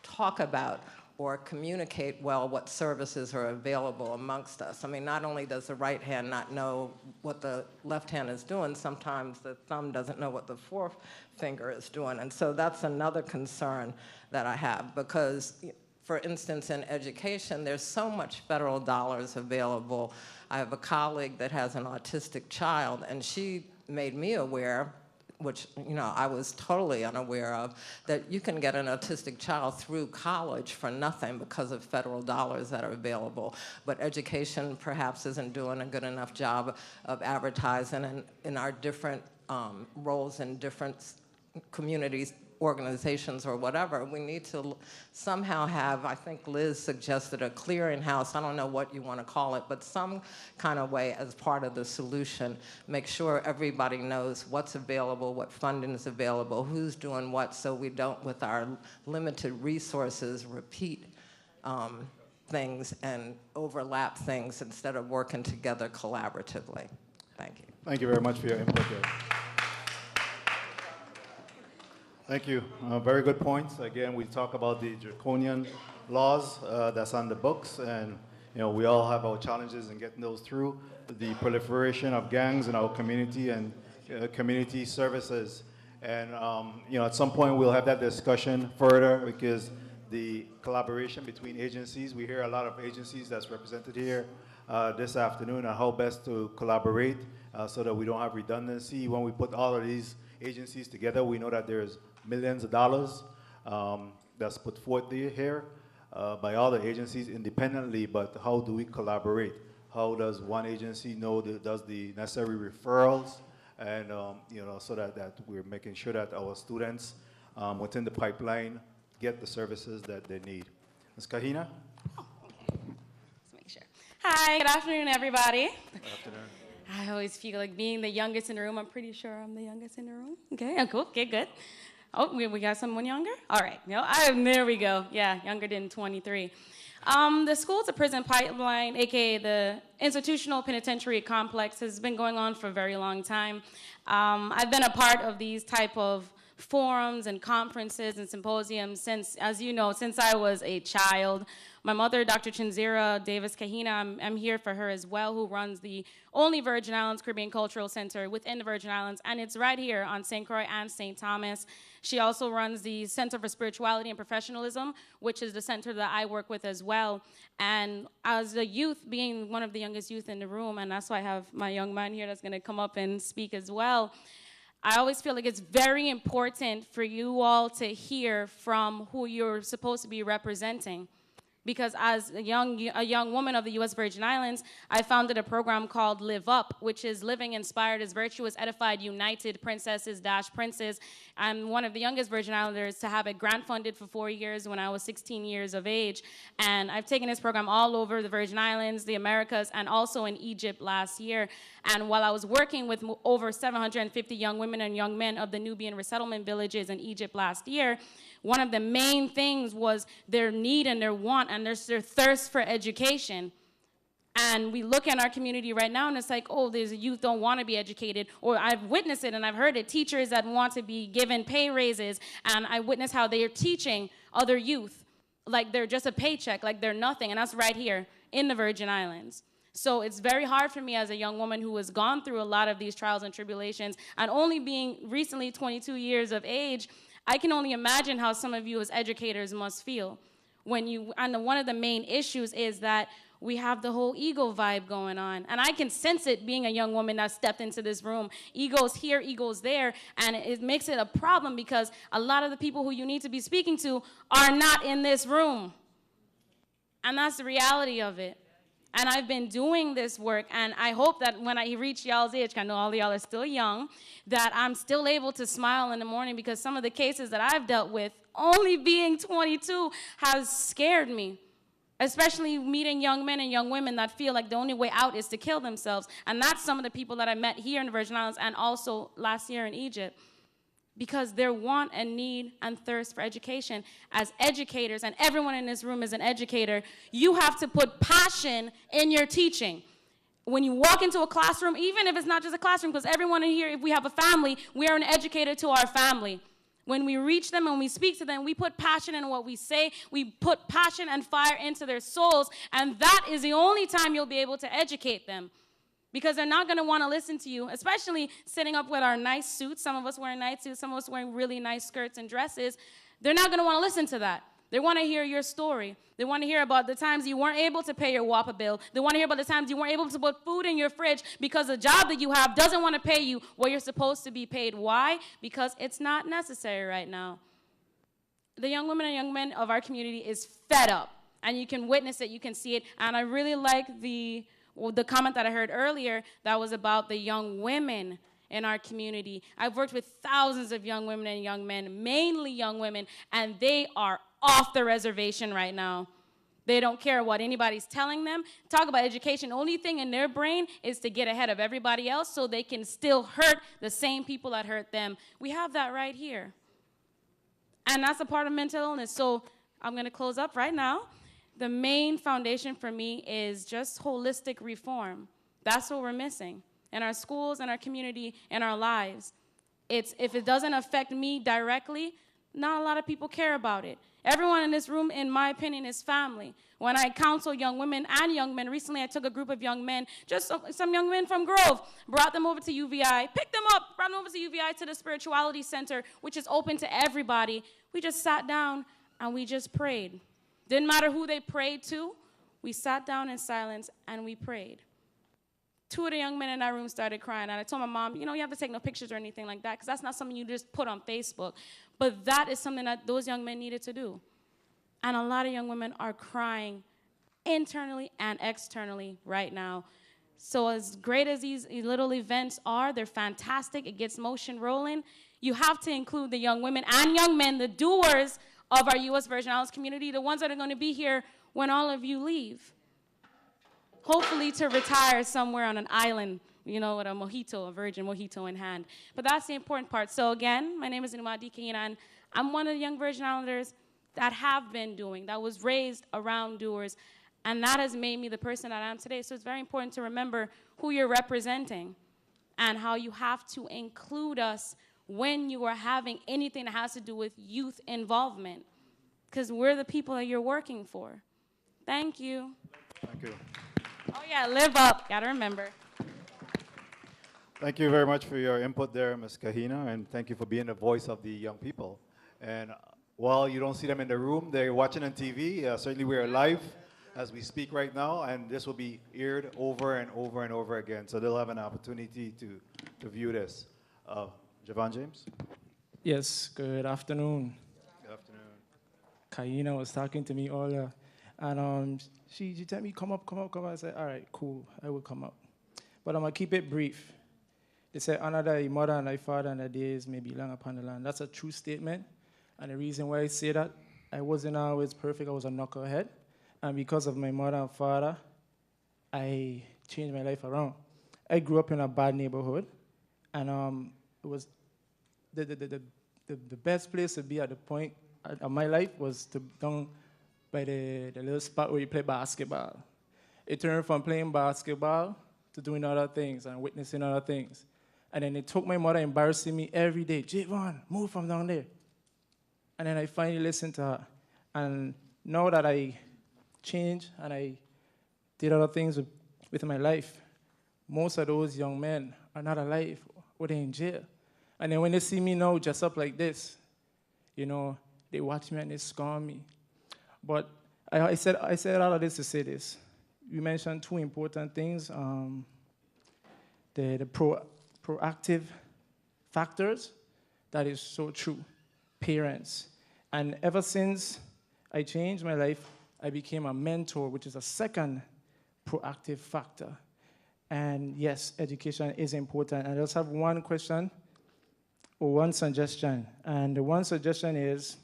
S12: talk about or communicate well what services are available amongst us. I mean, not only does the right hand not know what the left hand is doing, sometimes the thumb doesn't know what the forefinger is doing. And so that's another concern that I have, because for instance, in education, there's so much federal dollars available. I have a colleague that has an autistic child, and she made me aware, which, you know, I was totally unaware of, that you can get an autistic child through college for nothing because of federal dollars that are available. But education perhaps isn't doing a good enough job of advertising, and in our different roles in different communities, organizations or whatever, we need to somehow have, I think Liz suggested a clearinghouse, I don't know what you want to call it, but some kind of way as part of the solution, make sure everybody knows what's available, what funding is available, who's doing what, so we don't, with our limited resources, repeat things and overlap things instead of working together collaboratively. Thank you.
S7: Thank you very much for your input there. Thank you. Very good points. Again, we talk about the draconian laws that's on the books, and you know, we all have our challenges in getting those through. The proliferation of gangs in our community and community services, and you know, at some point we'll have that discussion further, because the collaboration between agencies, we hear a lot of agencies that's represented here this afternoon on how best to collaborate so that we don't have redundancy. When we put all of these agencies together, we know that there's millions of dollars that's put forth here by all the agencies independently, but how do we collaborate? How does one agency know that does the necessary referrals, and you know, so that we're making sure that our students within the pipeline get the services that they need. Ms. Kahina?
S13: Oh, okay. Let's make sure. Hi, good afternoon, everybody.
S7: Good afternoon.
S13: I always feel like being the youngest in the room. I'm pretty sure I'm the youngest in the room. Okay, I'm cool. Okay, good. Oh, we got someone younger? All right, there we go. Yeah, younger than 23. The school to prison pipeline, AKA the institutional penitentiary complex, has been going on for a very long time. I've been a part of these type of forums and conferences and symposiums since, as you know, since I was a child. My mother, Dr. Chinzira Davis Kahina, I'm here for her as well, who runs the only Virgin Islands Caribbean Cultural Center within the Virgin Islands, and it's right here on St. Croix and St. Thomas. She also runs the Center for Spirituality and Professionalism, which is the center that I work with as well. And as a youth, being one of the youngest youth in the room, and that's why I have my young man here that's gonna come up and speak as well, I always feel like it's very important for you all to hear from who you're supposed to be representing. Because as a young woman of the U.S. Virgin Islands, I founded a program called Live Up, which is living inspired as virtuous, edified, united princesses / princes. I'm one of the youngest Virgin Islanders to have it grant funded for 4 years when I was 16 years of age. And I've taken this program all over the Virgin Islands, the Americas, and also in Egypt last year. And while I was working with over 750 young women and young men of the Nubian resettlement villages in Egypt last year, one of the main things was their need and their want and their thirst for education. And we look at our community right now and it's like, oh, there's youth don't want to be educated. Or I've witnessed it and I've heard it, teachers that want to be given pay raises. And I witnessed how they are teaching other youth like they're just a paycheck, like they're nothing. And that's right here in the Virgin Islands. So it's very hard for me as a young woman who has gone through a lot of these trials and tribulations, and only being recently 22 years of age, I can only imagine how some of you as educators must feel. And one of the main issues is that we have the whole ego vibe going on. And I can sense it being a young woman that stepped into this room. Ego's here, ego's there, and it makes it a problem because a lot of the people who you need to be speaking to are not in this room. And that's the reality of it. And I've been doing this work, and I hope that when I reach y'all's age, I know all of y'all are still young, that I'm still able to smile in the morning, because some of the cases that I've dealt with, only being 22, has scared me. Especially meeting young men and young women that feel like the only way out is to kill themselves. And that's some of the people that I met here in the Virgin Islands and also last year in Egypt. Because their want and need and thirst for education. As educators, and everyone in this room is an educator, you have to put passion in your teaching. When you walk into a classroom, even if it's not just a classroom, because everyone in here, if we have a family, we are an educator to our family. When we reach them and we speak to them, we put passion in what we say. We put passion and fire into their souls, and that is the only time you'll be able to educate them. Because they're not going to want to listen to you, especially sitting up with our nice suits. Some of us wearing nice suits, some of us wearing really nice skirts and dresses. They're not going to want to listen to that. They want to hear your story. They want to hear about the times you weren't able to pay your WAPA bill. They want to hear about the times you weren't able to put food in your fridge because the job that you have doesn't want to pay you what you're supposed to be paid. Why? Because it's not necessary right now. The young women and young men of our community is fed up, and you can witness it, you can see it, and I really like the comment that I heard earlier that was about the young women in our community. I've worked with thousands of young women and young men, mainly young women, and they are off the reservation right now. They don't care what anybody's telling them. Talk about education. The only thing in their brain is to get ahead of everybody else so they can still hurt the same people that hurt them. We have that right here. And that's a part of mental illness. So I'm going to close up right now. The main foundation for me is just holistic reform. That's what we're missing in our schools, in our community, in our lives. If it doesn't affect me directly, not a lot of people care about it. Everyone in this room, in my opinion, is family. When I counsel young women and young men, recently I took a group of young men, just some young men from Grove, brought them over to U.V.I, picked them up, brought them over to U.V.I to the Spirituality Center, which is open to everybody. We just sat down and we just prayed. Didn't matter who they prayed to. We sat down in silence and we prayed. 2 of the young men in that room started crying, and I told my mom, you have to take no pictures or anything like that, because that's not something you just put on Facebook. But that is something that those young men needed to do. And a lot of young women are crying internally and externally right now. So as great as these little events are, they're fantastic. It gets motion rolling. You have to include the young women and young men, the doers of our U.S. Virgin Islands community, the ones that are going to be here when all of you leave. Hopefully to retire somewhere on an island with a mojito, a virgin mojito in hand. But that's the important part. So again, my name is Inuma Dikina, and I'm one of the young Virgin Islanders that have been doing, that was raised around doers, and that has made me the person that I am today. So it's very important to remember who you're representing and how you have to include us when you are having anything that has to do with youth involvement, because we're the people that you're working for. Thank you.
S7: Thank you.
S13: Oh yeah, live up, gotta remember.
S7: Thank you very much for your input there, Ms. Kahina, and thank you for being the voice of the young people. And while you don't see them in the room, they're watching on TV. Certainly we are live as we speak right now, and this will be aired over and over and over again, so they'll have an opportunity to view this. Javon James?
S14: Yes, good afternoon.
S7: Good afternoon.
S14: Kahina was talking to me earlier, and she told me, come up. I said, all right, cool, I will come up. But I'm going to keep it brief. They said, honor thy mother and thy father, and thy days may be long upon the land. That's a true statement, and the reason why I say that, I wasn't always perfect. I was a knucklehead, and because of my mother and father, I changed my life around. I grew up in a bad neighborhood, and it was the best place to be at the point of my life was down by the little spot where you play basketball. It turned from playing basketball to doing other things and witnessing other things. And then it took my mother embarrassing me every day. Javon, move from down there. And then I finally listened to her. And now that I changed and I did other things with my life, most of those young men are not alive or they're in jail. And then when they see me now dressed up like this, they watch me and they scorn me. But I said all of this to say this. You mentioned two important things, the proactive factors. That is so true. Parents. And ever since I changed my life, I became a mentor, which is a second proactive factor. And yes, education is important. And I just have one question or one suggestion. And the one suggestion is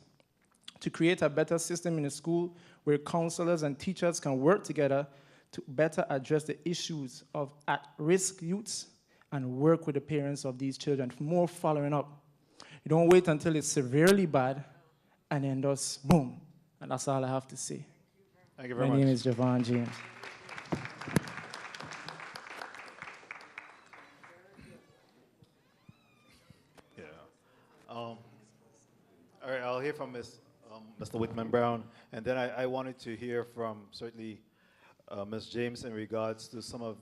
S14: to create a better system in the school where counselors and teachers can work together to better address the issues of at-risk youths and work with the parents of these children for more following up. You don't wait until it's severely bad and then just boom. And that's all I have to say.
S7: Thank you very much.
S14: My name is Javon James.
S7: Yeah. All right, I'll hear from Mr. Whitman Brown, and then I wanted to hear from certainly Ms. James in regards to some of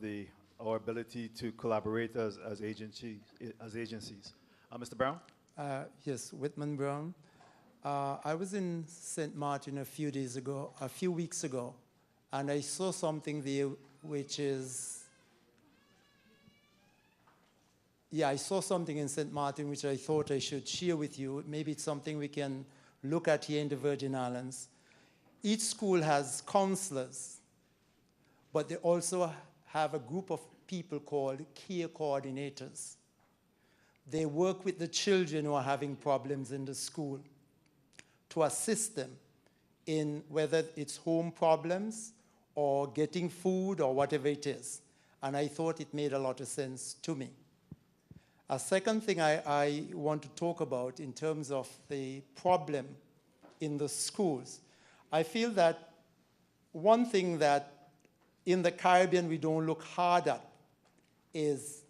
S7: our ability to collaborate as agencies. Mr. Brown?
S15: Yes, Whitman Brown. I was in St. Martin a few weeks ago, and I saw something there which is, I saw something in St. Martin which I thought I should share with you. Maybe it's something we can look at here in the Virgin Islands. Each school has counselors, but they also have a group of people called care coordinators. They work with the children who are having problems in the school to assist them in whether it's home problems or getting food or whatever it is. And I thought it made a lot of sense to me. A second thing I want to talk about in terms of the problem in the schools, I feel that one thing that in the Caribbean we don't look hard at is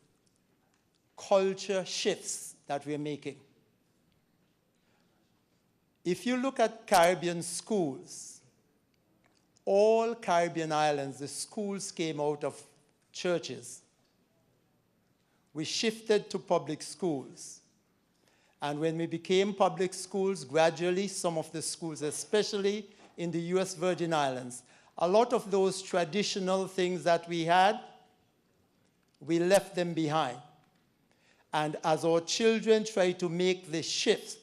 S15: culture shifts that we're making. If you look at Caribbean schools, all Caribbean islands, the schools came out of churches. We shifted to public schools. And when we became public schools, gradually some of the schools, especially in the U.S. Virgin Islands, a lot of those traditional things that we had, we left them behind. And as our children try to make the shift,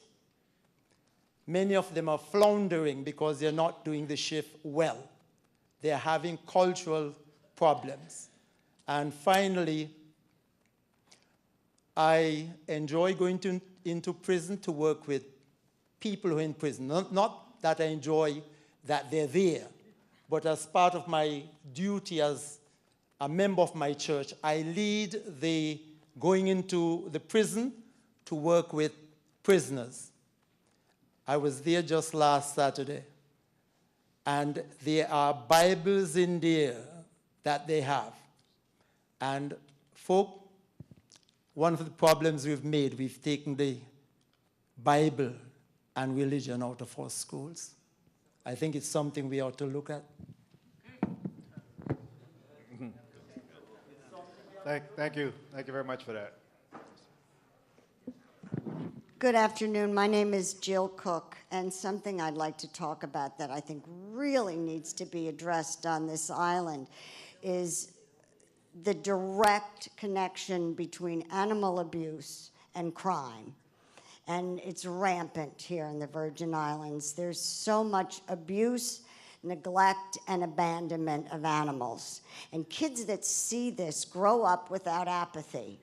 S15: many of them are floundering because they're not doing the shift well. They're having cultural problems. And finally, I enjoy going into prison to work with people who are in prison. Not that I enjoy that they're there, but as part of my duty as a member of my church. I lead the going into the prison to work with prisoners. I was there just last Saturday, and there are Bibles in there that they have. And folk, one of the problems we've made, we've taken the Bible and religion out of our schools. I think it's something we ought to look at.
S7: Thank you. Thank you very much for that.
S16: Good afternoon. My name is Jill Cook, and something I'd like to talk about that I think really needs to be addressed on this island is the direct connection between animal abuse and crime. And it's rampant here in the Virgin Islands. There's so much abuse, neglect, and abandonment of animals. And kids that see this grow up without apathy.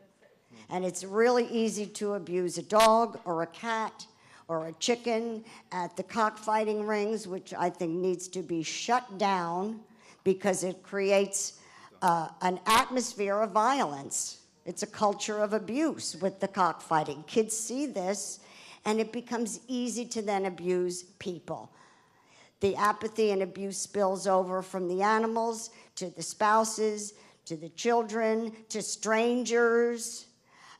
S16: And it's really easy to abuse a dog or a cat or a chicken at the cockfighting rings, which I think needs to be shut down because it creates an atmosphere of violence. It's a culture of abuse with the cockfighting. Kids see this, and it becomes easy to then abuse people. The apathy and abuse spills over from the animals to the spouses, to the children, to strangers.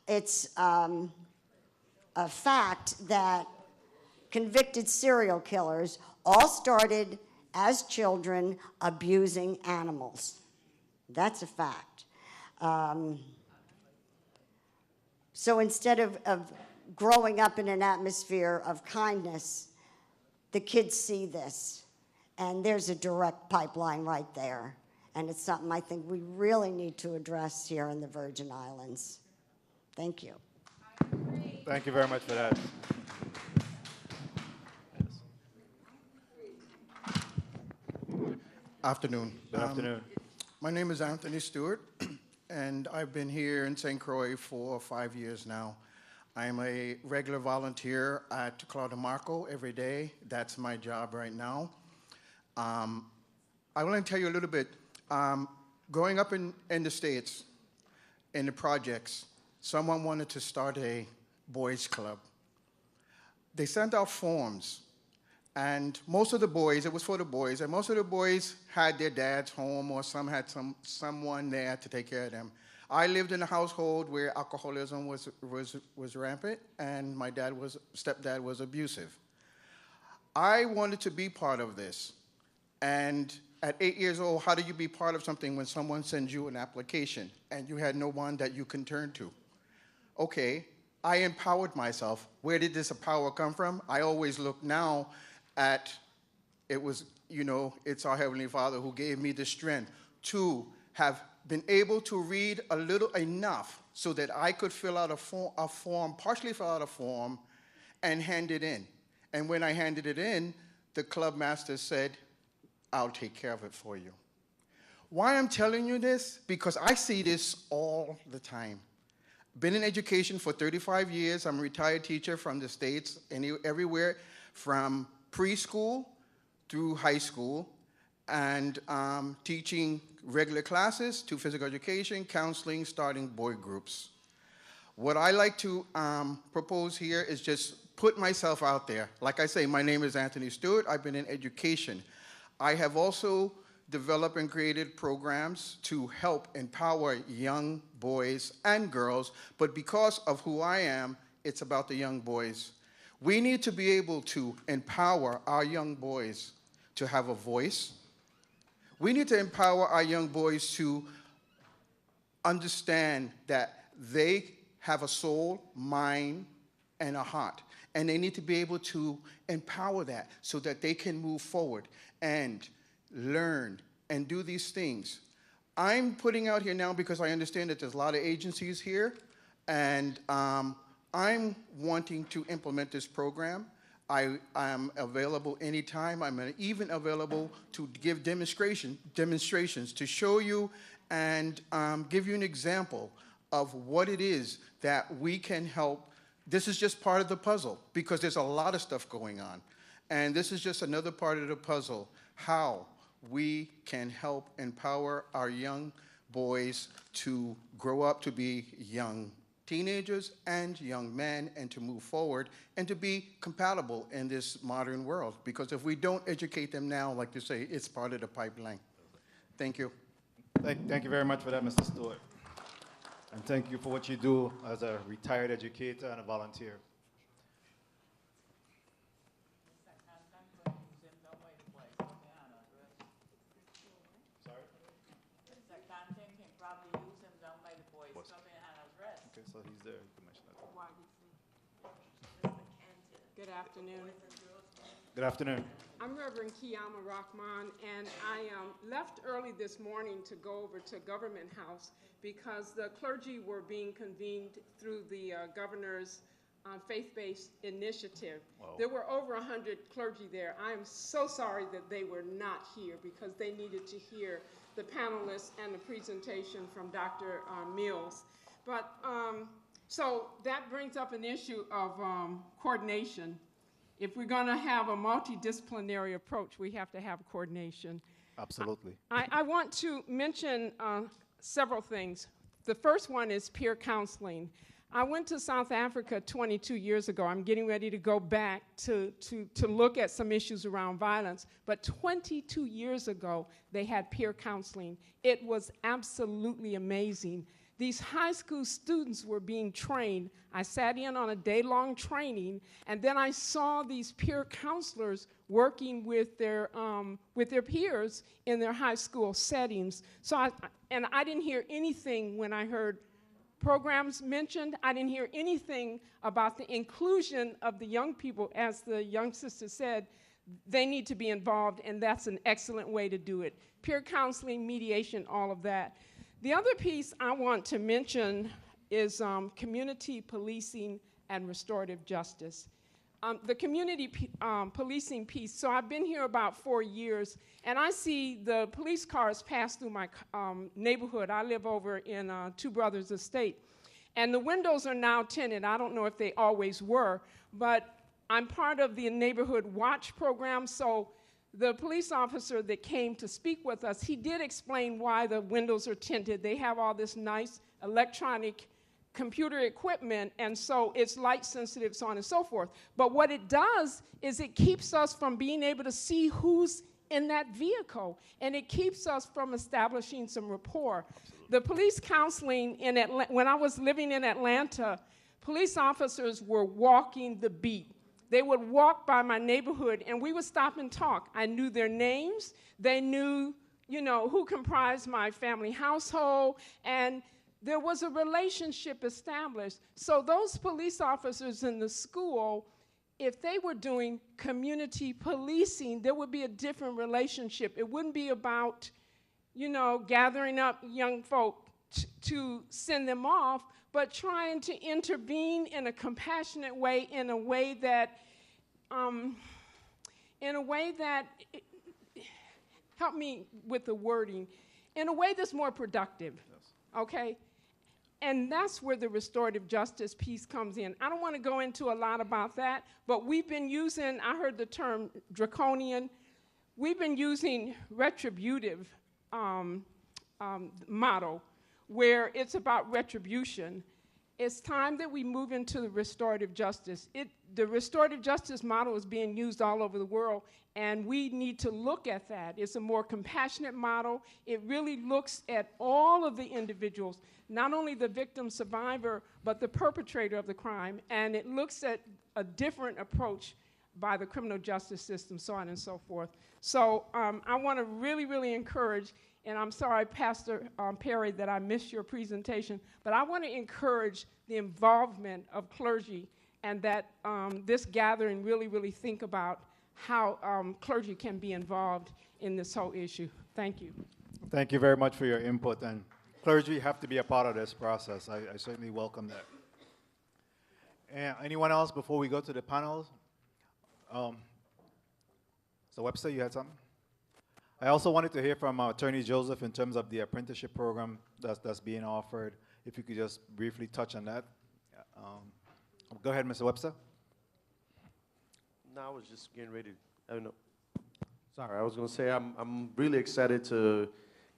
S16: It's a fact that convicted serial killers all started as children abusing animals. That's a fact. So instead of growing up in an atmosphere of kindness, the kids see this, and there's a direct pipeline right there. And it's something I think we really need to address here in the Virgin Islands. Thank you.
S7: Thank you very much for that.
S17: Afternoon.
S7: Good afternoon.
S17: My name is Anthony Stewart, and I've been here in St. Croix for 5 years now. I'm a regular volunteer at Claude Marco every day. That's my job right now. I want to tell you a little bit. Growing up in the States, in the projects, someone wanted to start a boys' club. They sent out forms, and most of the boys, it was for the boys, and most of the boys had their dads home, or some had someone there to take care of them. I lived in a household where alcoholism was rampant, and my stepdad was abusive. I wanted to be part of this, and at 8 years old, how do you be part of something when someone sends you an application and you had no one that you can turn to? Okay, I empowered myself. Where did this power come from? I always look now at, it's our Heavenly Father who gave me the strength to have been able to read a little enough so that I could fill out partially fill out a form and hand it in. And when I handed it in, the club master said, I'll take care of it for you. Why I'm telling you this? Because I see this all the time. Been in education for 35 years. I'm a retired teacher from the States, everywhere from preschool through high school, and teaching regular classes to physical education, counseling, starting boy groups. What I like to propose here is just put myself out there. Like I say, my name is Anthony Stewart. I've been in education. I have also developed and created programs to help empower young boys and girls, but because of who I am, it's about the young boys. We need to be able to empower our young boys to have a voice. We need to empower our young boys to understand that they have a soul, mind, and a heart. And they need to be able to empower that so that they can move forward and learn and do these things. I'm putting out here now because I understand that there's a lot of agencies here, and I'm wanting to implement this program. I am available anytime. I'm even available to give demonstrations to show you and give you an example of what it is that we can help. This is just part of the puzzle because there's a lot of stuff going on. And this is just another part of the puzzle, how we can help empower our young boys to grow up to be young teenagers and young men and to move forward and to be compatible in this modern world. Because if we don't educate them now, like you say, it's part of the pipeline. Thank you.
S7: Thank you very much for that, Mr. Stewart. And thank you for what you do as a retired educator and a volunteer. Okay, so he's there. You can mention that.
S18: Good afternoon.
S7: Good afternoon.
S18: I'm Reverend Kiyama Rahman, and I left early this morning to go over to Government House because the clergy were being convened through the governor's faith-based initiative.
S7: Wow.
S18: There were over 100 clergy there. I am so sorry that they were not here because they needed to hear the panelists and the presentation from Dr. Mills. But so that brings up an issue of coordination. If we're going to have a multidisciplinary approach, we have to have coordination.
S7: Absolutely.
S18: I want to mention several things. The first one is peer counseling. I went to South Africa 22 years ago. I'm getting ready to go back to look at some issues around violence. But 22 years ago, they had peer counseling. It was absolutely amazing. These high school students were being trained. I sat in on a day-long training, and then I saw these peer counselors working with their peers in their high school settings. So I didn't hear anything when I heard programs mentioned. I didn't hear anything about the inclusion of the young people. As the young sister said, they need to be involved, and that's an excellent way to do it. Peer counseling, mediation, all of that. The other piece I want to mention is community policing and restorative justice. The community policing piece, so I've been here about 4 years, and I see the police cars pass through my neighborhood. I live over in Two Brothers Estate, and the windows are now tinted. I don't know if they always were, but I'm part of the neighborhood watch program, so the police officer that came to speak with us, he did explain why the windows are tinted. They have all this nice electronic computer equipment, and so it's light sensitive, so on and so forth. But what it does is it keeps us from being able to see who's in that vehicle, and it keeps us from establishing some rapport. The police counseling in Atlanta, when I was living in Atlanta, police officers were walking the beat. They would walk by my neighborhood, and we would stop and talk. I knew their names. They knew, who comprised my family household, and there was a relationship established. So those police officers in the school, if they were doing community policing, there would be a different relationship. It wouldn't be about, gathering up young folk to send them off, but trying to intervene in a compassionate way, in a way that help me with the wording, in a way that's more productive, okay? And that's where the restorative justice piece comes in. I don't want to go into a lot about that, but we've been using, I heard the term draconian, we've been using retributive model, where it's about retribution. It's time that we move into the restorative justice. The restorative justice model is being used all over the world, and we need to look at that. It's a more compassionate model. It really looks at all of the individuals, not only the victim survivor, but the perpetrator of the crime, and it looks at a different approach by the criminal justice system, so on and so forth. So I want to really, really encourage, and I'm sorry, Pastor Perry, that I missed your presentation, but I want to encourage the involvement of clergy, and that this gathering really, really think about how clergy can be involved in this whole issue. Thank you.
S7: Thank you very much for your input, and clergy have to be a part of this process. I certainly welcome that. And anyone else before we go to the panels? So Webster, you had something? I also wanted to hear from Attorney Joseph in terms of the apprenticeship program that's being offered. If you could just briefly touch on that. Go ahead, Mr. Webster.
S19: No, I was just getting ready. I was going to say I'm really excited to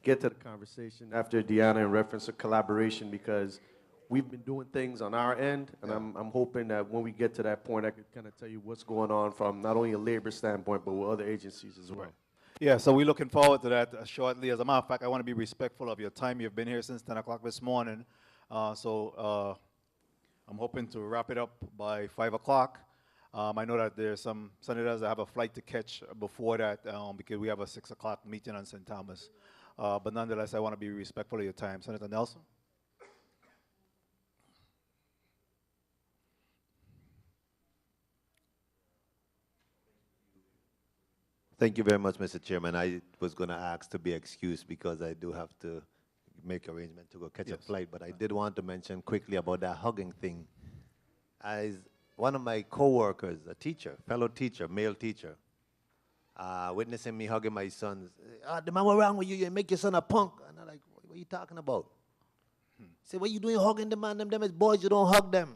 S19: get to the conversation after Deanna in reference to collaboration, because we've been doing things on our end, and I'm hoping that when we get to that point, I could kind of tell you what's going on from not only a labor standpoint, but with other agencies as well.
S7: Yeah, so we're looking forward to that shortly. As a matter of fact, I want to be respectful of your time. You've been here since 10 o'clock this morning. So I'm hoping to wrap it up by 5 o'clock. I know that there's some senators that have a flight to catch before that because we have a 6 o'clock meeting on St. Thomas. But nonetheless, I want to be respectful of your time. Senator Nelson?
S20: Thank you very much, Mr. Chairman. I was going to ask to be excused because I do have to make arrangement to go catch a flight, but I did want to mention quickly about that hugging thing. As one of my co-workers, a teacher, fellow teacher, male teacher, witnessing me hugging my son, the man, what's wrong with you? You make your son a punk. And I'm like, what are you talking about? He said, what are you doing hugging the man? Them is boys, you don't hug them.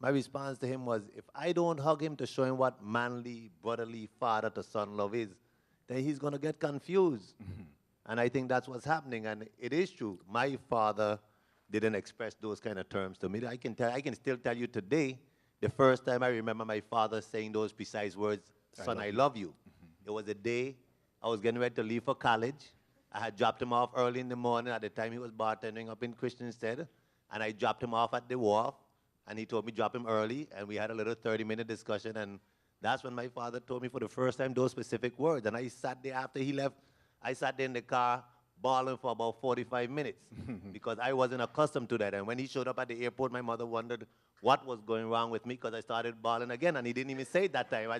S20: My response to him was, if I don't hug him to show him what manly, brotherly father to son love is, then he's going to get confused. And I think that's what's happening, and it is true. My father didn't express those kind of terms to me. I can still tell you today, the first time I remember my father saying those precise words, son, I love you. It was a day I was getting ready to leave for college. I had dropped him off early in the morning. At the time, he was bartending up in Christiansted, and I dropped him off at the wharf. And he told me drop him early, and we had a little 30-minute discussion, and that's when my father told me for the first time those specific words. And I sat there after he left. I sat there in the car bawling for about 45 minutes because I wasn't accustomed to that. And when he showed up at the airport, my mother wondered what was going wrong with me because I started bawling again, and he didn't even say it that time.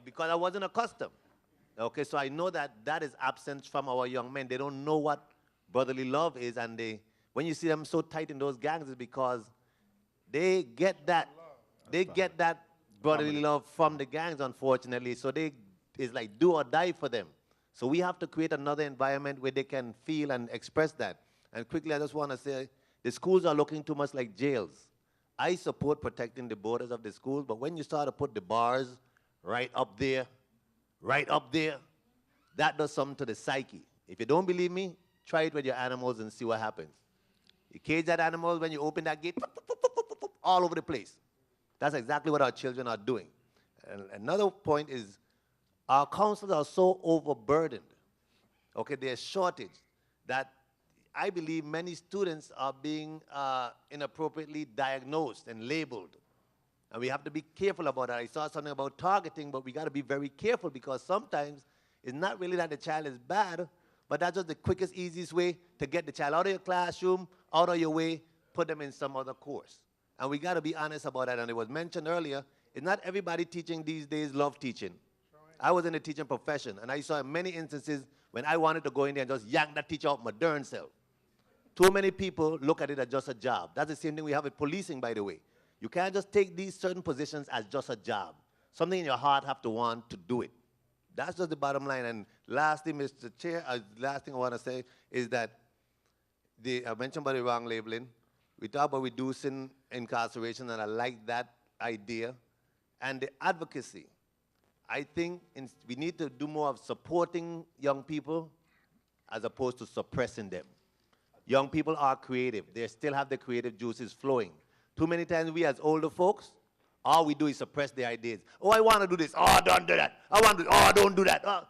S20: Because I wasn't accustomed. Okay, so I know that that is absent from our young men. They don't know what brotherly love is, and when you see them so tight in those gangs, it's because they get that brotherly love from the gangs, unfortunately. So it's like do or die for them. So we have to create another environment where they can feel and express that. And quickly, I just want to say, the schools are looking too much like jails. I support protecting the borders of the schools, but when you start to put the bars right up there, that does something to the psyche. If you don't believe me, try it with your animals and see what happens. You cage that animal, when you open that gate, all over the place. That's exactly what our children are doing. And another point is our counselors are so overburdened. Okay, there's shortage that I believe many students are being inappropriately diagnosed and labeled. And we have to be careful about that. I saw something about targeting, but we got to be very careful because sometimes it's not really that the child is bad, but that's just the quickest, easiest way to get the child out of your classroom, out of your way, put them in some other course. And we got to be honest about that. And it was mentioned earlier, it's not everybody teaching these days love teaching. I was in the teaching profession, and I saw many instances when I wanted to go in there and just yank that teacher out my darn self. Too many people look at it as just a job. That's the same thing we have with policing, by the way. You can't just take these certain positions as just a job. Something in your heart have to want to do it. That's just the bottom line. And lastly, Mr. Chair, last thing I want to say is that I mentioned about the wrong labeling. We talk about reducing incarceration, and I like that idea. And the advocacy. I think we need to do more of supporting young people as opposed to suppressing them. Young people are creative. They still have the creative juices flowing. Too many times we as older folks, all we do is suppress the ideas. Oh, I want to do this. Oh, don't do that. I want to, oh, don't do that. Oh.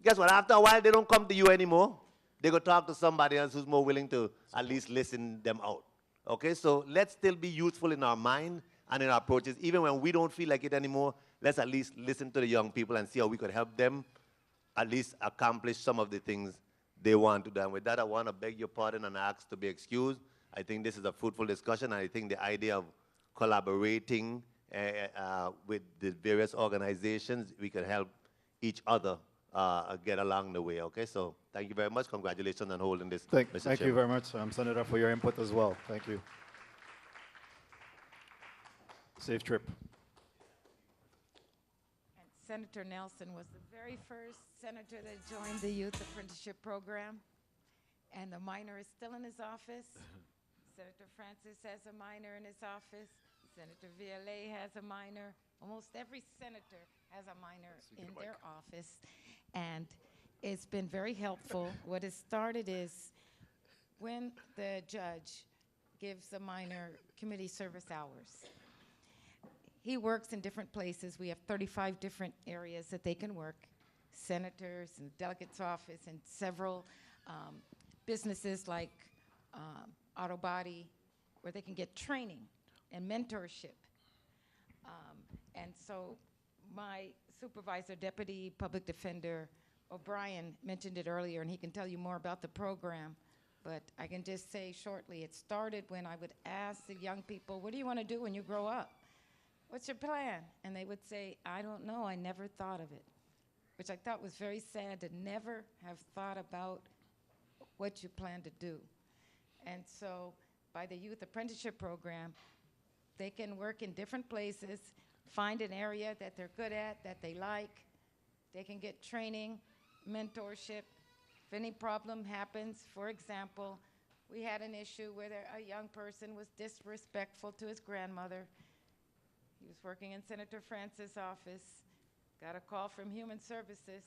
S20: Guess what? After a while, they don't come to you anymore. They go talk to somebody else who's more willing to at least listen them out. Okay, so let's still be youthful in our mind and in our approaches. Even when we don't feel like it anymore, let's at least listen to the young people and see how we could help them at least accomplish some of the things they want to do. And with that, I want to beg your pardon and ask to be excused. I think this is a fruitful discussion, and I think the idea of collaborating with the various organizations, we can help each other get along the way, okay? So thank you very much. Congratulations on holding this, Mr. Chairman.
S7: Thank you very much, Senator, for your input as well. Thank you. Safe trip.
S21: And Senator Nelson was the very first senator that joined the Youth Apprenticeship Program, and the minor is still in his office. Senator Francis has a minor in his office. Senator VLA has a minor. Almost every senator has a minor in their office. And It's been very helpful. What has started is when the judge gives a minor community service hours, he works in different places. We have 35 different areas that they can work, senators and delegates' office and several businesses like auto body, where they can get training and mentorship. And so my supervisor, Deputy Public Defender O'Brien, mentioned it earlier, and he can tell you more about the program. But I can just say shortly, it started when I would ask the young people, what do you want to do when you grow up? What's your plan? And they would say, I don't know, I never thought of it, which I thought was very sad, to never have thought about what you plan to do. And so by the Youth Apprenticeship Program, they can work in different places, find an area that they're good at, that they like. They can get training, mentorship. If any problem happens, for example, we had an issue where a young person was disrespectful to his grandmother. He was working in Senator Francis' office, got a call from Human Services.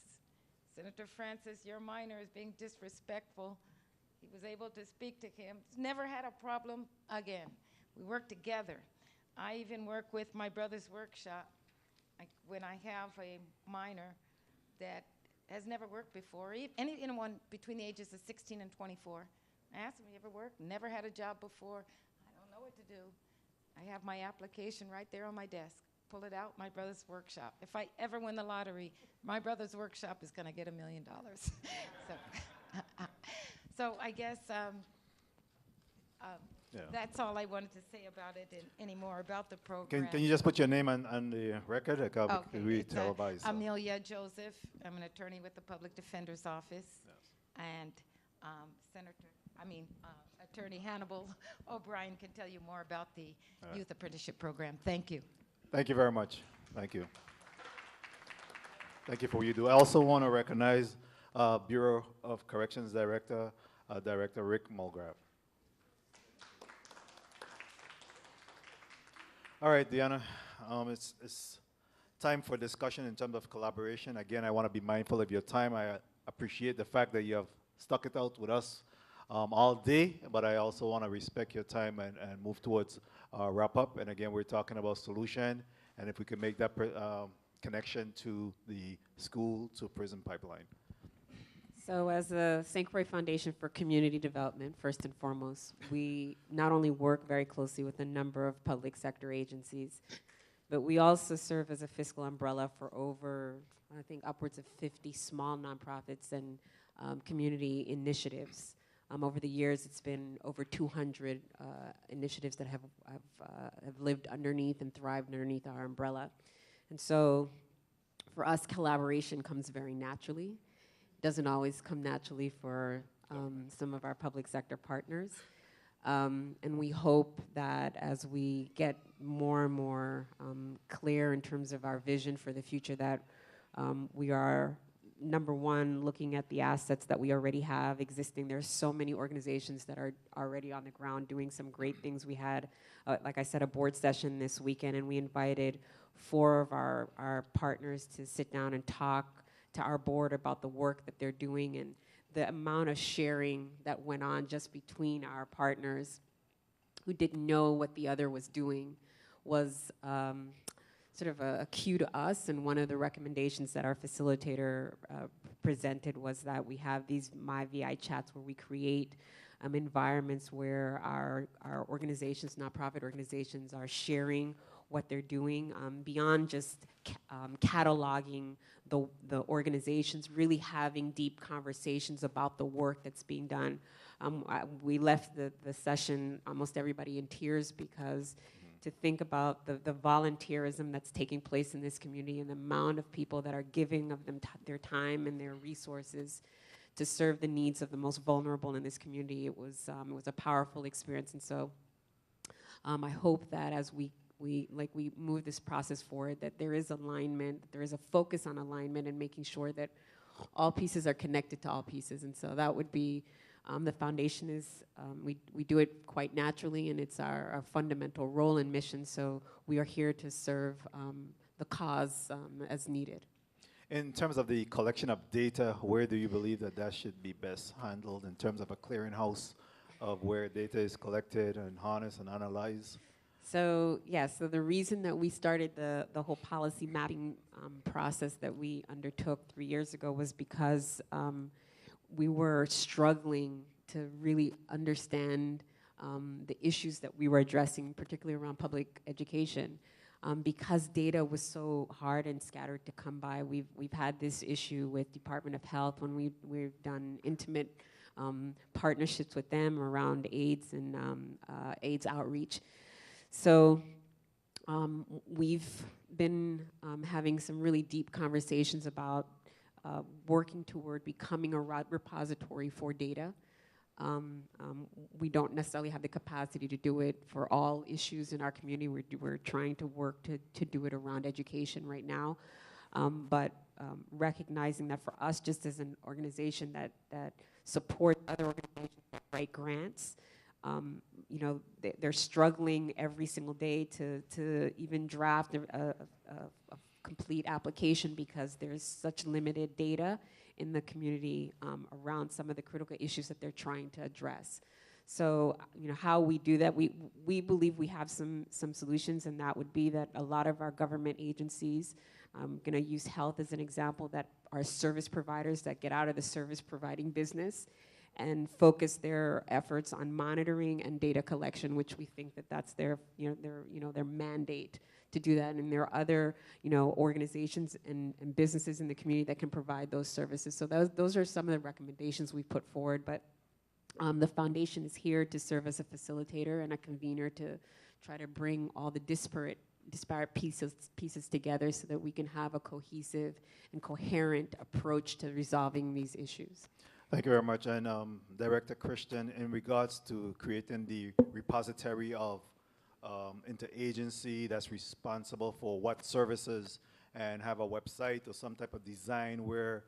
S21: Senator Francis, your minor is being disrespectful. He was able to speak to him. Never had a problem again. We work together. I even work with my brother's workshop. When I have a minor that has never worked before, anyone between the ages of 16 and 24, I ask him, you ever worked? Never had a job before. I don't know what to do. I have my application right there on my desk. Pull it out, my brother's workshop. If I ever win the lottery, my brother's workshop is going to get $1 million. So I guess that's all I wanted to say about it, and any more about the program.
S7: Can you just put your name on the record? Like,
S21: Okay,
S7: we
S21: it's
S7: televise.
S21: Amelia Joseph. I'm an attorney with the Public Defender's Office. Yes. And Attorney Hannibal O'Brien can tell you more about the Youth Apprenticeship Program. Thank you.
S7: Thank you very much. Thank you. Thank you for what you do. I also want to recognize Bureau of Corrections Director, Director Rick Mulgrave. All right, Deanna, it's time for discussion in terms of collaboration. Again, I want to be mindful of your time. I appreciate the fact that you have stuck it out with us all day, but I also want to respect your time and move towards wrap up. And again, we're talking about solution, and if we can make that connection to the school to prison pipeline.
S2: So as the St. Croix Foundation for Community Development, first and foremost, we not only work very closely with a number of public sector agencies, but we also serve as a fiscal umbrella for over, I think, upwards of 50 small nonprofits and community initiatives. Over the years, it's been over 200 initiatives that have lived underneath and thrived underneath our umbrella. And so for us, collaboration comes very naturally. Doesn't always come naturally for some of our public sector partners. And we hope that as we get more and more clear in terms of our vision for the future, that we are, number one, looking at the assets that we already have existing. There's so many organizations that are already on the ground doing some great things. We had, like I said, a board session this weekend, and we invited 4 of our partners to sit down and talk to our board about the work that they're doing, and the amount of sharing that went on just between our partners who didn't know what the other was doing was sort of a cue to us. And one of the recommendations that our facilitator presented was that we have these U.S.V.I chats where we create environments where our organizations, nonprofit organizations, are sharing what they're doing beyond just cataloging the organizations, really having deep conversations about the work that's being done. We left the session, almost everybody in tears, because to think about the volunteerism that's taking place in this community and the amount of people that are giving of their time and their resources to serve the needs of the most vulnerable in this community, it was a powerful experience. And so I hope that as we move this process forward, that there is alignment, that there is a focus on alignment and making sure that all pieces are connected to all pieces. And so that would be, the foundation is, we do it quite naturally, and it's our fundamental role and mission. So we are here to serve the cause as needed.
S7: In terms of the collection of data, where do you believe that that should be best handled in terms of a clearinghouse of where data is collected and harnessed and analyzed?
S2: So so the reason that we started the whole policy mapping process that we undertook 3 years ago was because we were struggling to really understand the issues that we were addressing, particularly around public education. Because data was so hard and scattered to come by, we've had this issue with Department of Health when we've done intimate partnerships with them around AIDS and AIDS outreach. So we've been having some really deep conversations about working toward becoming a repository for data. We don't necessarily have the capacity to do it for all issues in our community. We're trying to work to do it around education right now. But recognizing that for us, just as an organization that support other organizations that write grants, you know, they're struggling every single day to even draft a complete application because there's such limited data in the community around some of the critical issues that they're trying to address. So, you know, how we do that, we believe we have some solutions, and that would be that a lot of our government agencies, I'm going to use health as an example, that are service providers that get out of the service providing business and focus their efforts on monitoring and data collection, which we think that that's their mandate to do that. And there are other, you know, organizations and businesses in the community that can provide those services. So those are some of the recommendations we've put forward. But the foundation is here to serve as a facilitator and a convener to try to bring all the disparate pieces together so that we can have a cohesive and coherent approach to resolving these issues.
S7: Thank you very much. And Director Christian, in regards to creating the repository of interagency that's responsible for what services and have a website or some type of design where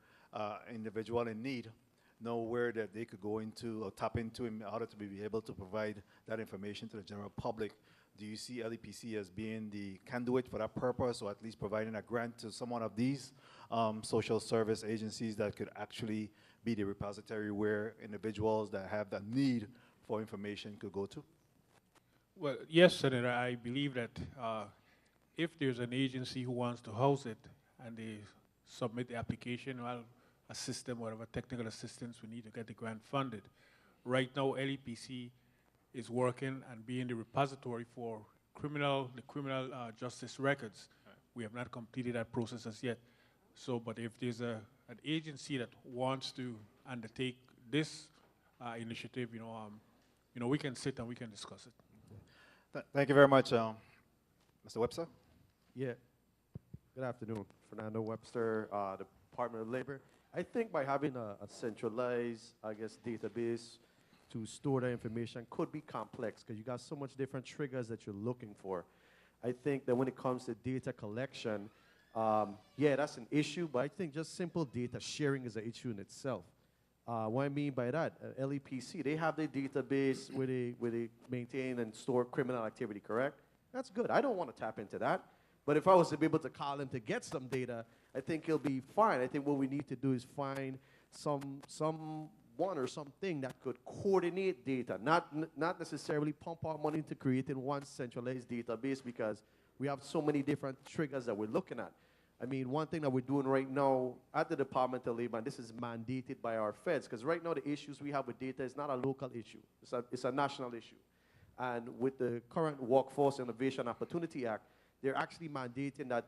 S7: individual in need know where that they could go into or tap into in order to be able to provide that information to the general public. Do you see LEPC as being the conduit for that purpose, or at least providing a grant to some one of these social service agencies that could actually be the repository where individuals that have the need for information could go to?
S5: Well, yes, Senator, I believe that if there's an agency who wants to house it and they submit the application, I'll assist them, whatever technical assistance we need to get the grant funded. Right now, LEPC is working and being the repository for the criminal justice records. Right. We have not completed that process as yet. So, but if there's an agency that wants to undertake this initiative, we can sit and we can discuss it.
S7: Thank you very much, Mr. Webster.
S19: Yeah. Good afternoon, Fernando Webster, Department of Labor. I think by having a centralized, database to store that information could be complex because you got so much different triggers that you're looking for. I think that when it comes to data collection, that's an issue, but I think just simple data sharing is an issue in itself. What I mean by that, LEPC, they have their database where they maintain and store criminal activity, correct? That's good. I don't want to tap into that. But if I was to be able to call them to get some data, I think it'll be fine. I think what we need to do is find someone or something that could coordinate data, not necessarily pump our money into creating one centralized database because we have so many different triggers that we're looking at. I mean, one thing that we're doing right now at the Department of Labor, and this is mandated by our feds, because right now the issues we have with data is not a local issue. It's a national issue. And with the current Workforce Innovation Opportunity Act, they're actually mandating that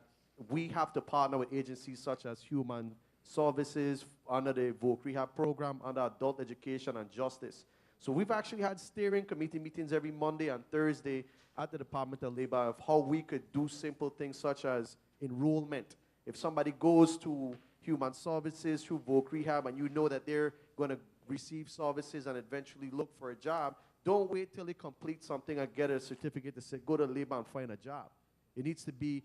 S19: we have to partner with agencies such as Human Services under the VOC Rehab program, under Adult Education and Justice. So we've actually had steering committee meetings every Monday and Thursday at the Department of Labor of how we could do simple things such as enrollment. If somebody goes to Human Services through VOC Rehab and you know that they're going to receive services and eventually look for a job, don't wait till they complete something and get a certificate to say, go to labor and find a job. It needs to be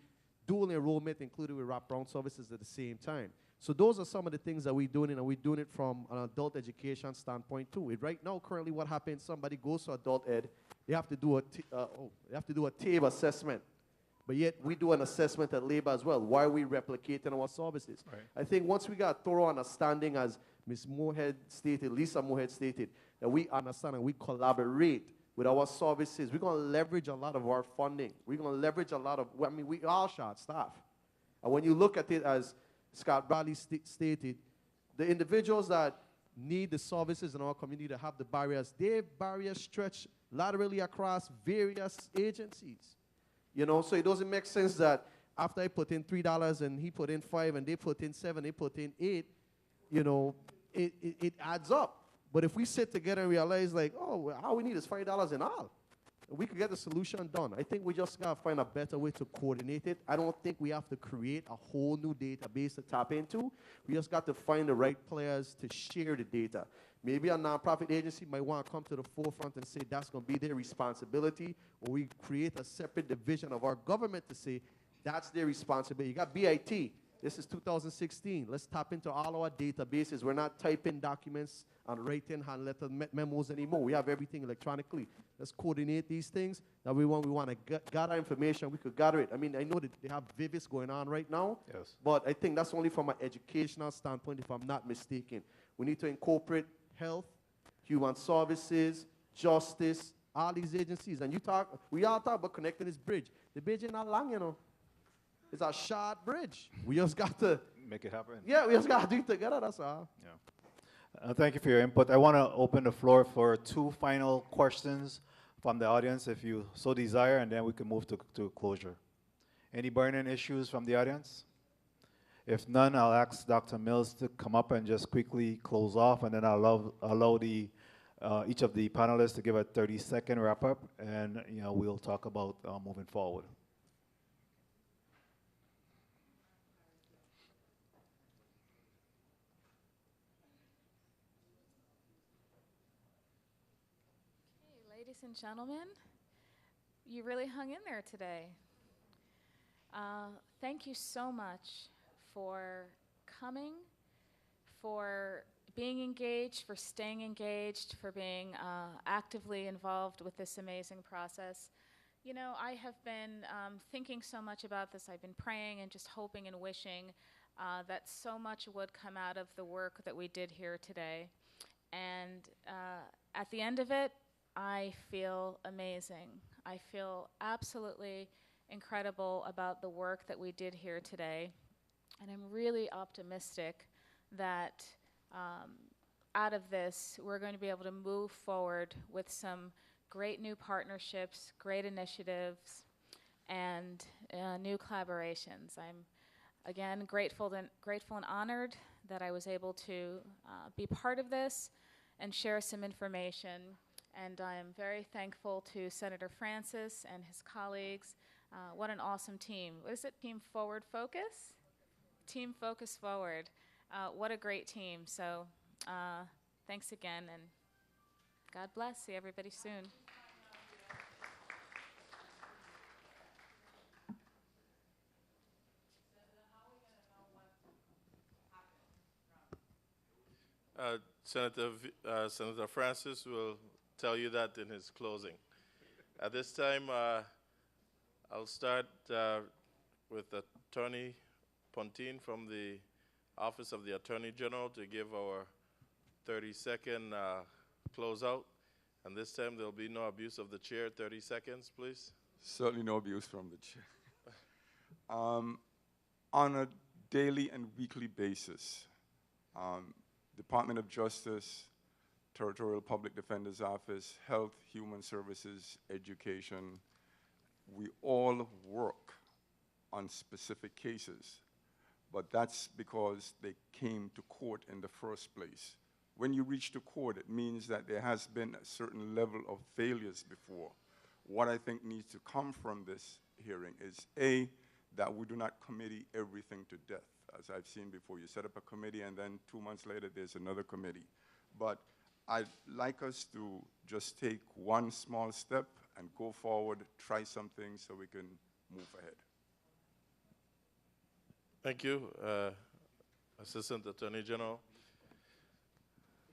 S19: dual enrollment included with wraparound services at the same time. So those are some of the things that we're doing, and we're doing it from an adult education standpoint too. Right now, currently what happens, somebody goes to adult ed, they have to do a TABE assessment. But yet we do an assessment at labor as well. Why are we replicating our services?
S3: Right.
S19: I think once we got thorough understanding, as Ms. Moorhead stated, Lisa Moorhead stated, that we understand and we collaborate with our services, we're going to leverage a lot of our funding. We're going to leverage a lot of, I mean, we all short staff. And when you look at it, as Scott Bradley stated, the individuals that need the services in our community to have the barriers, their barriers stretch laterally across various agencies. You know, so it doesn't make sense that after I put in $3 and he put in $5 and they put in $7, they put in $8, you know, it adds up. But if we sit together and realize, like, oh, well, all we need is $5 in all, we could get the solution done. I think we just got to find a better way to coordinate it. I don't think we have to create a whole new database to tap into. We just got to find the right players to share the data. Maybe a nonprofit agency might want to come to the forefront and say that's going to be their responsibility, or we create a separate division of our government to say that's their responsibility. You got BIT. This is 2016. Let's tap into all our databases. We're not typing documents and writing handletter memos anymore. We have everything electronically. Let's coordinate these things. That we want to gather information, we could gather it. I mean, I know that they have VIVIS going on right now.
S3: Yes.
S19: But I think that's only from an educational standpoint, if I'm not mistaken. We need to incorporate health, human services, justice, all these agencies. And we all talk about connecting this bridge. The bridge is not long, you know. It's a short bridge. We just got to
S3: make it happen.
S19: Yeah, we just got to do it together, that's all.
S3: Yeah. Thank you for your input. I want to open the floor for 2 final questions from the audience, if you so desire, and then we can move to closure. Any burning issues from the audience? If none, I'll ask Dr. Mills to come up and just quickly close off, and then I'll allow each of the panelists to give a 30-second wrap-up, and we'll talk about moving forward.
S22: Ladies and gentlemen, you really hung in there today. Thank you so much for coming, for being engaged, for staying engaged, for being actively involved with this amazing process. You know, I have been thinking so much about this. I've been praying and just hoping and wishing that so much would come out of the work that we did here today. And at the end of it, I feel amazing. I feel absolutely incredible about the work that we did here today. And I'm really optimistic that out of this, we're going to be able to move forward with some great new partnerships, great initiatives, and new collaborations. I'm, again, grateful and honored that I was able to be part of this and share some information. And I am very thankful to Senator Francis and his colleagues. What an awesome team. What is it? Team Forward Focus? Team Focus Forward. What a great team. So thanks again, and God bless. See everybody soon.
S1: Senator Francis will tell you that in his closing. At this time, I'll start with Attorney Pontine from the Office of the Attorney General to give our 30-second closeout. And this time, there'll be no abuse of the chair. 30 seconds, please.
S23: Certainly no abuse from the chair. On a daily and weekly basis, Department of Justice, Territorial Public Defender's Office, Health, Human Services, Education, we all work on specific cases, but that's because they came to court in the first place. When you reach the court, it means that there has been a certain level of failures before. What I think needs to come from this hearing is, A, that we do not committee everything to death. As I've seen before, you set up a committee and then 2 months later there's another committee. But I'd like us to just take one small step and go forward, try something so we can move ahead.
S1: Thank you, Assistant Attorney General.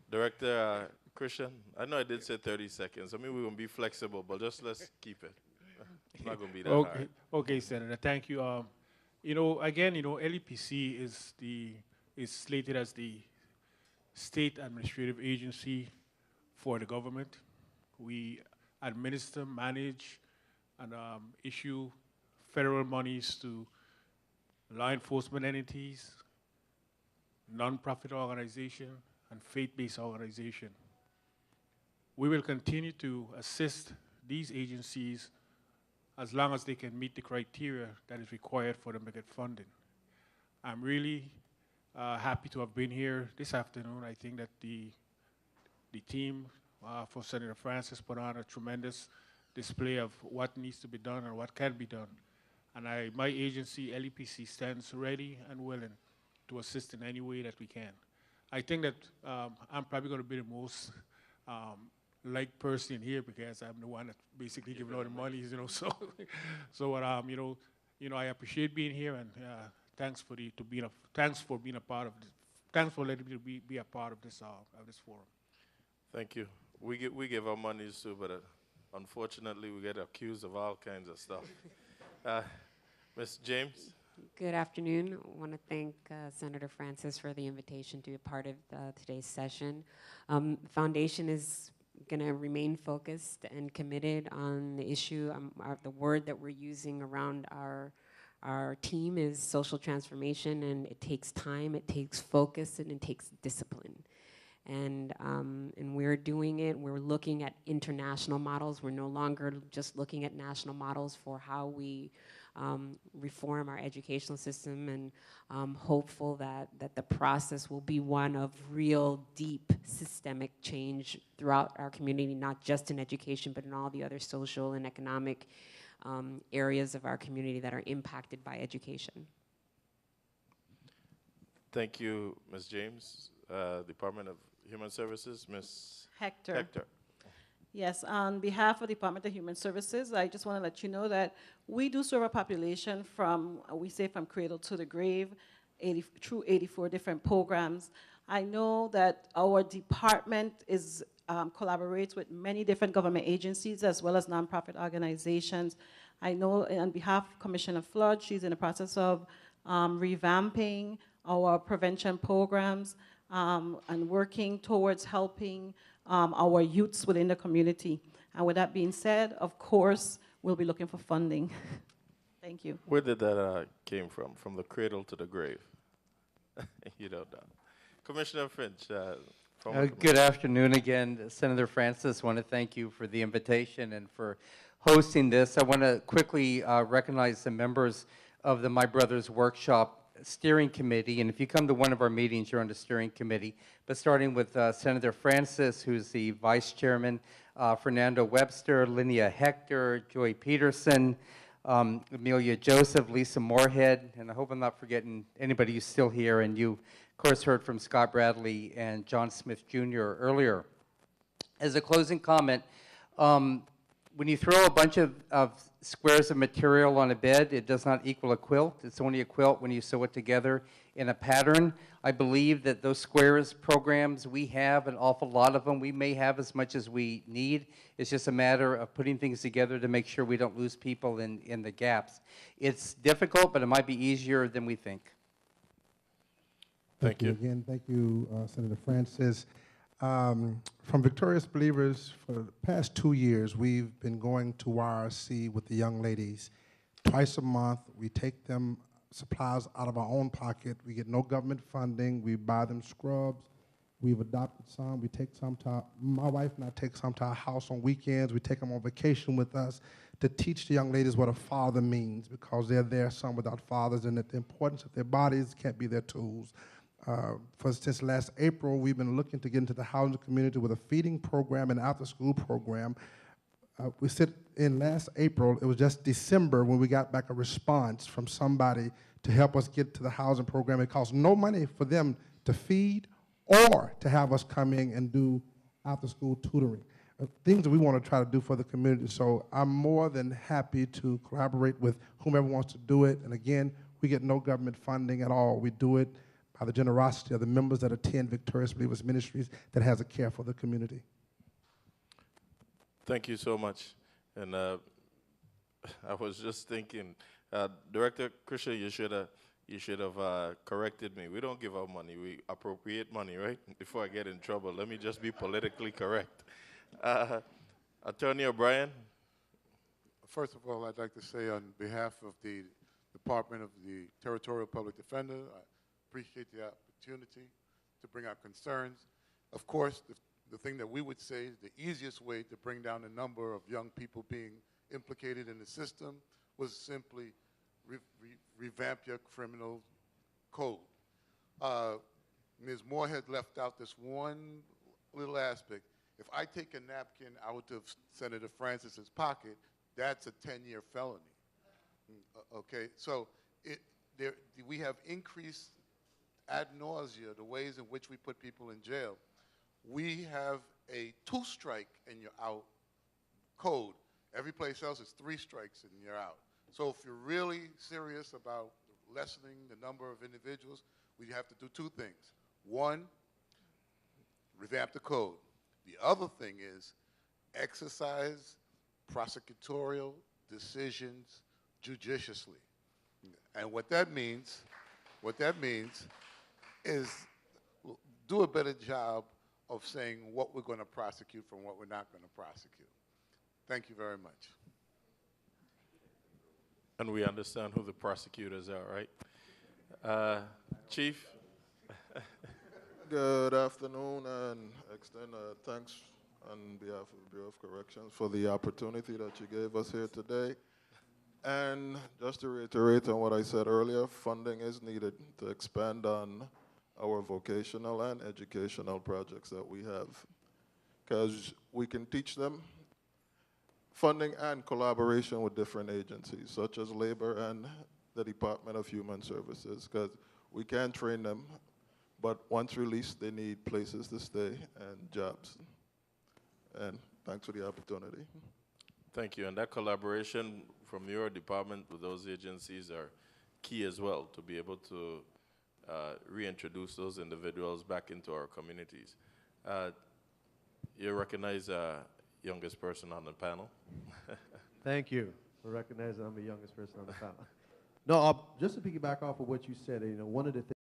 S1: Director Christian, I know I did say 30 seconds. I mean, we won't be flexible, but just let's keep it. It's not going to be that
S5: Okay,
S1: hard.
S5: okay, Senator, thank you. You know, again, you know, LEPC is slated as the state administrative agency for the government. We administer, manage, and issue federal monies to law enforcement entities, nonprofit organization, and faith-based organization. We will continue to assist these agencies as long as they can meet the criteria that is required for them to get funding. I'm really happy to have been here this afternoon. I think that the team for Senator Francis put on a tremendous display of what needs to be done and what can be done. And my agency, LEPC, stands ready and willing to assist in any way that we can. I think that I'm probably going to be the most liked person in here because I'm the one that's basically giving all the money, you know. So, I appreciate being here, and thanks for being a part of this. Thanks for letting me be a part of this forum.
S1: Thank you. We give our monies too, but unfortunately we get accused of all kinds of stuff. Ms. James?
S2: Good afternoon. I want to thank Senator Francis for the invitation to be a part of today's session. The foundation is going to remain focused and committed on the issue. The word that we're using around our team is social transformation, and it takes time, it takes focus, and it takes discipline. And we're doing it. We're looking at international models. We're no longer just looking at national models for how we reform our educational system, and hopeful that the process will be one of real deep systemic change throughout our community, not just in education, but in all the other social and economic areas of our community that are impacted by education.
S1: Thank you, Ms. James. Department of Human Services, Ms.
S4: Hector. Yes, on behalf of the Department of Human Services, I just want to let you know that we do serve a population from cradle to the grave, through 84 different programs. I know that our department collaborates with many different government agencies as well as nonprofit organizations. I know on behalf of Commissioner Flood, she's in the process of revamping our prevention programs and working towards helping our youths within the community. And with that being said, of course, we'll be looking for funding. Thank you.
S1: Where did that came from? From the cradle to the grave? You don't know. Commissioner Finch.
S6: Good afternoon again, Senator Francis. I want to thank you for the invitation and for hosting this. I want to quickly recognize the members of the My Brothers Workshop Steering Committee, and if you come to one of our meetings, you're on the steering committee. But starting with Senator Francis, who's the vice chairman, Fernando Webster, Linnea Hector, Joy Peterson, Amelia Joseph, Lisa Moorhead, and I hope I'm not forgetting anybody who's still here, and you, of course, heard from Scott Bradley and John Smith Jr. earlier. As a closing comment, when you throw a bunch of squares of material on a bed, it does not equal a quilt. It's only a quilt when you sew it together in a pattern. I believe that those squares programs, we have an awful lot of them. We may have as much as we need. It's just a matter of putting things together to make sure we don't lose people in the gaps. It's difficult, but it might be easier than we think.
S1: Thank you.
S8: Again, thank you, Senator Francis. From Victorious Believers, for the past 2 years, we've been going to YRC with the young ladies. Twice a month, we take them supplies out of our own pocket. We get no government funding. We buy them scrubs. We've adopted some. We take some to my wife and I take some to our house on weekends. We take them on vacation with us to teach the young ladies what a father means, because they're there, some without fathers, and that the importance of their bodies can't be their tools. Since last April, we've been looking to get into the housing community with a feeding program and after-school program. We said in last April, it was just December when we got back a response from somebody to help us get to the housing program. It costs no money for them to feed or to have us come in and do after-school tutoring, things that we want to try to do for the community. So I'm more than happy to collaborate with whomever wants to do it. And again, we get no government funding at all. We do it by the generosity of the members that attend Victorious Believers Ministries that has a care for the community.
S1: Thank you so much. And I was just thinking, Director Christian, you should have corrected me. We don't give out money, we appropriate money, right? Before I get in trouble, let me just be politically correct. Attorney O'Brien.
S9: First of all, I'd like to say on behalf of the Department of the Territorial Public Defender, I appreciate the opportunity to bring our concerns. Of course, the thing that we would say is the easiest way to bring down the number of young people being implicated in the system was simply revamp your criminal code. Ms. Moorhead left out this one little aspect. If I take a napkin out of Senator Francis's pocket, that's a 10-year felony. Okay, so we have increased ad nausea the ways in which we put people in jail. We have a 2-strike and you're out code. Every place else is 3 strikes and you're out. So if you're really serious about lessening the number of individuals, we have to do 2 things. One, revamp the code. The other thing is exercise prosecutorial decisions judiciously. And what that means is do a better job of saying what we're going to prosecute from what we're not going to prosecute. Thank you very much.
S1: And we understand who the prosecutors are, right? Chief?
S10: Good afternoon, and extend thanks on behalf of the Bureau of Corrections for the opportunity that you gave us here today. And just to reiterate on what I said earlier, funding is needed to expand on our vocational and educational projects that we have, because we can teach them funding and collaboration with different agencies, such as labor and the Department of Human Services, because we can train them, but once released, they need places to stay and jobs. And thanks for the opportunity.
S1: Thank you. And that collaboration from your department with those agencies are key as well to be able to reintroduce those individuals back into our communities. You recognize youngest person on the panel.
S11: Thank you for recognizing I'm the youngest person on the panel. No, just to piggyback off of what you said, one of the things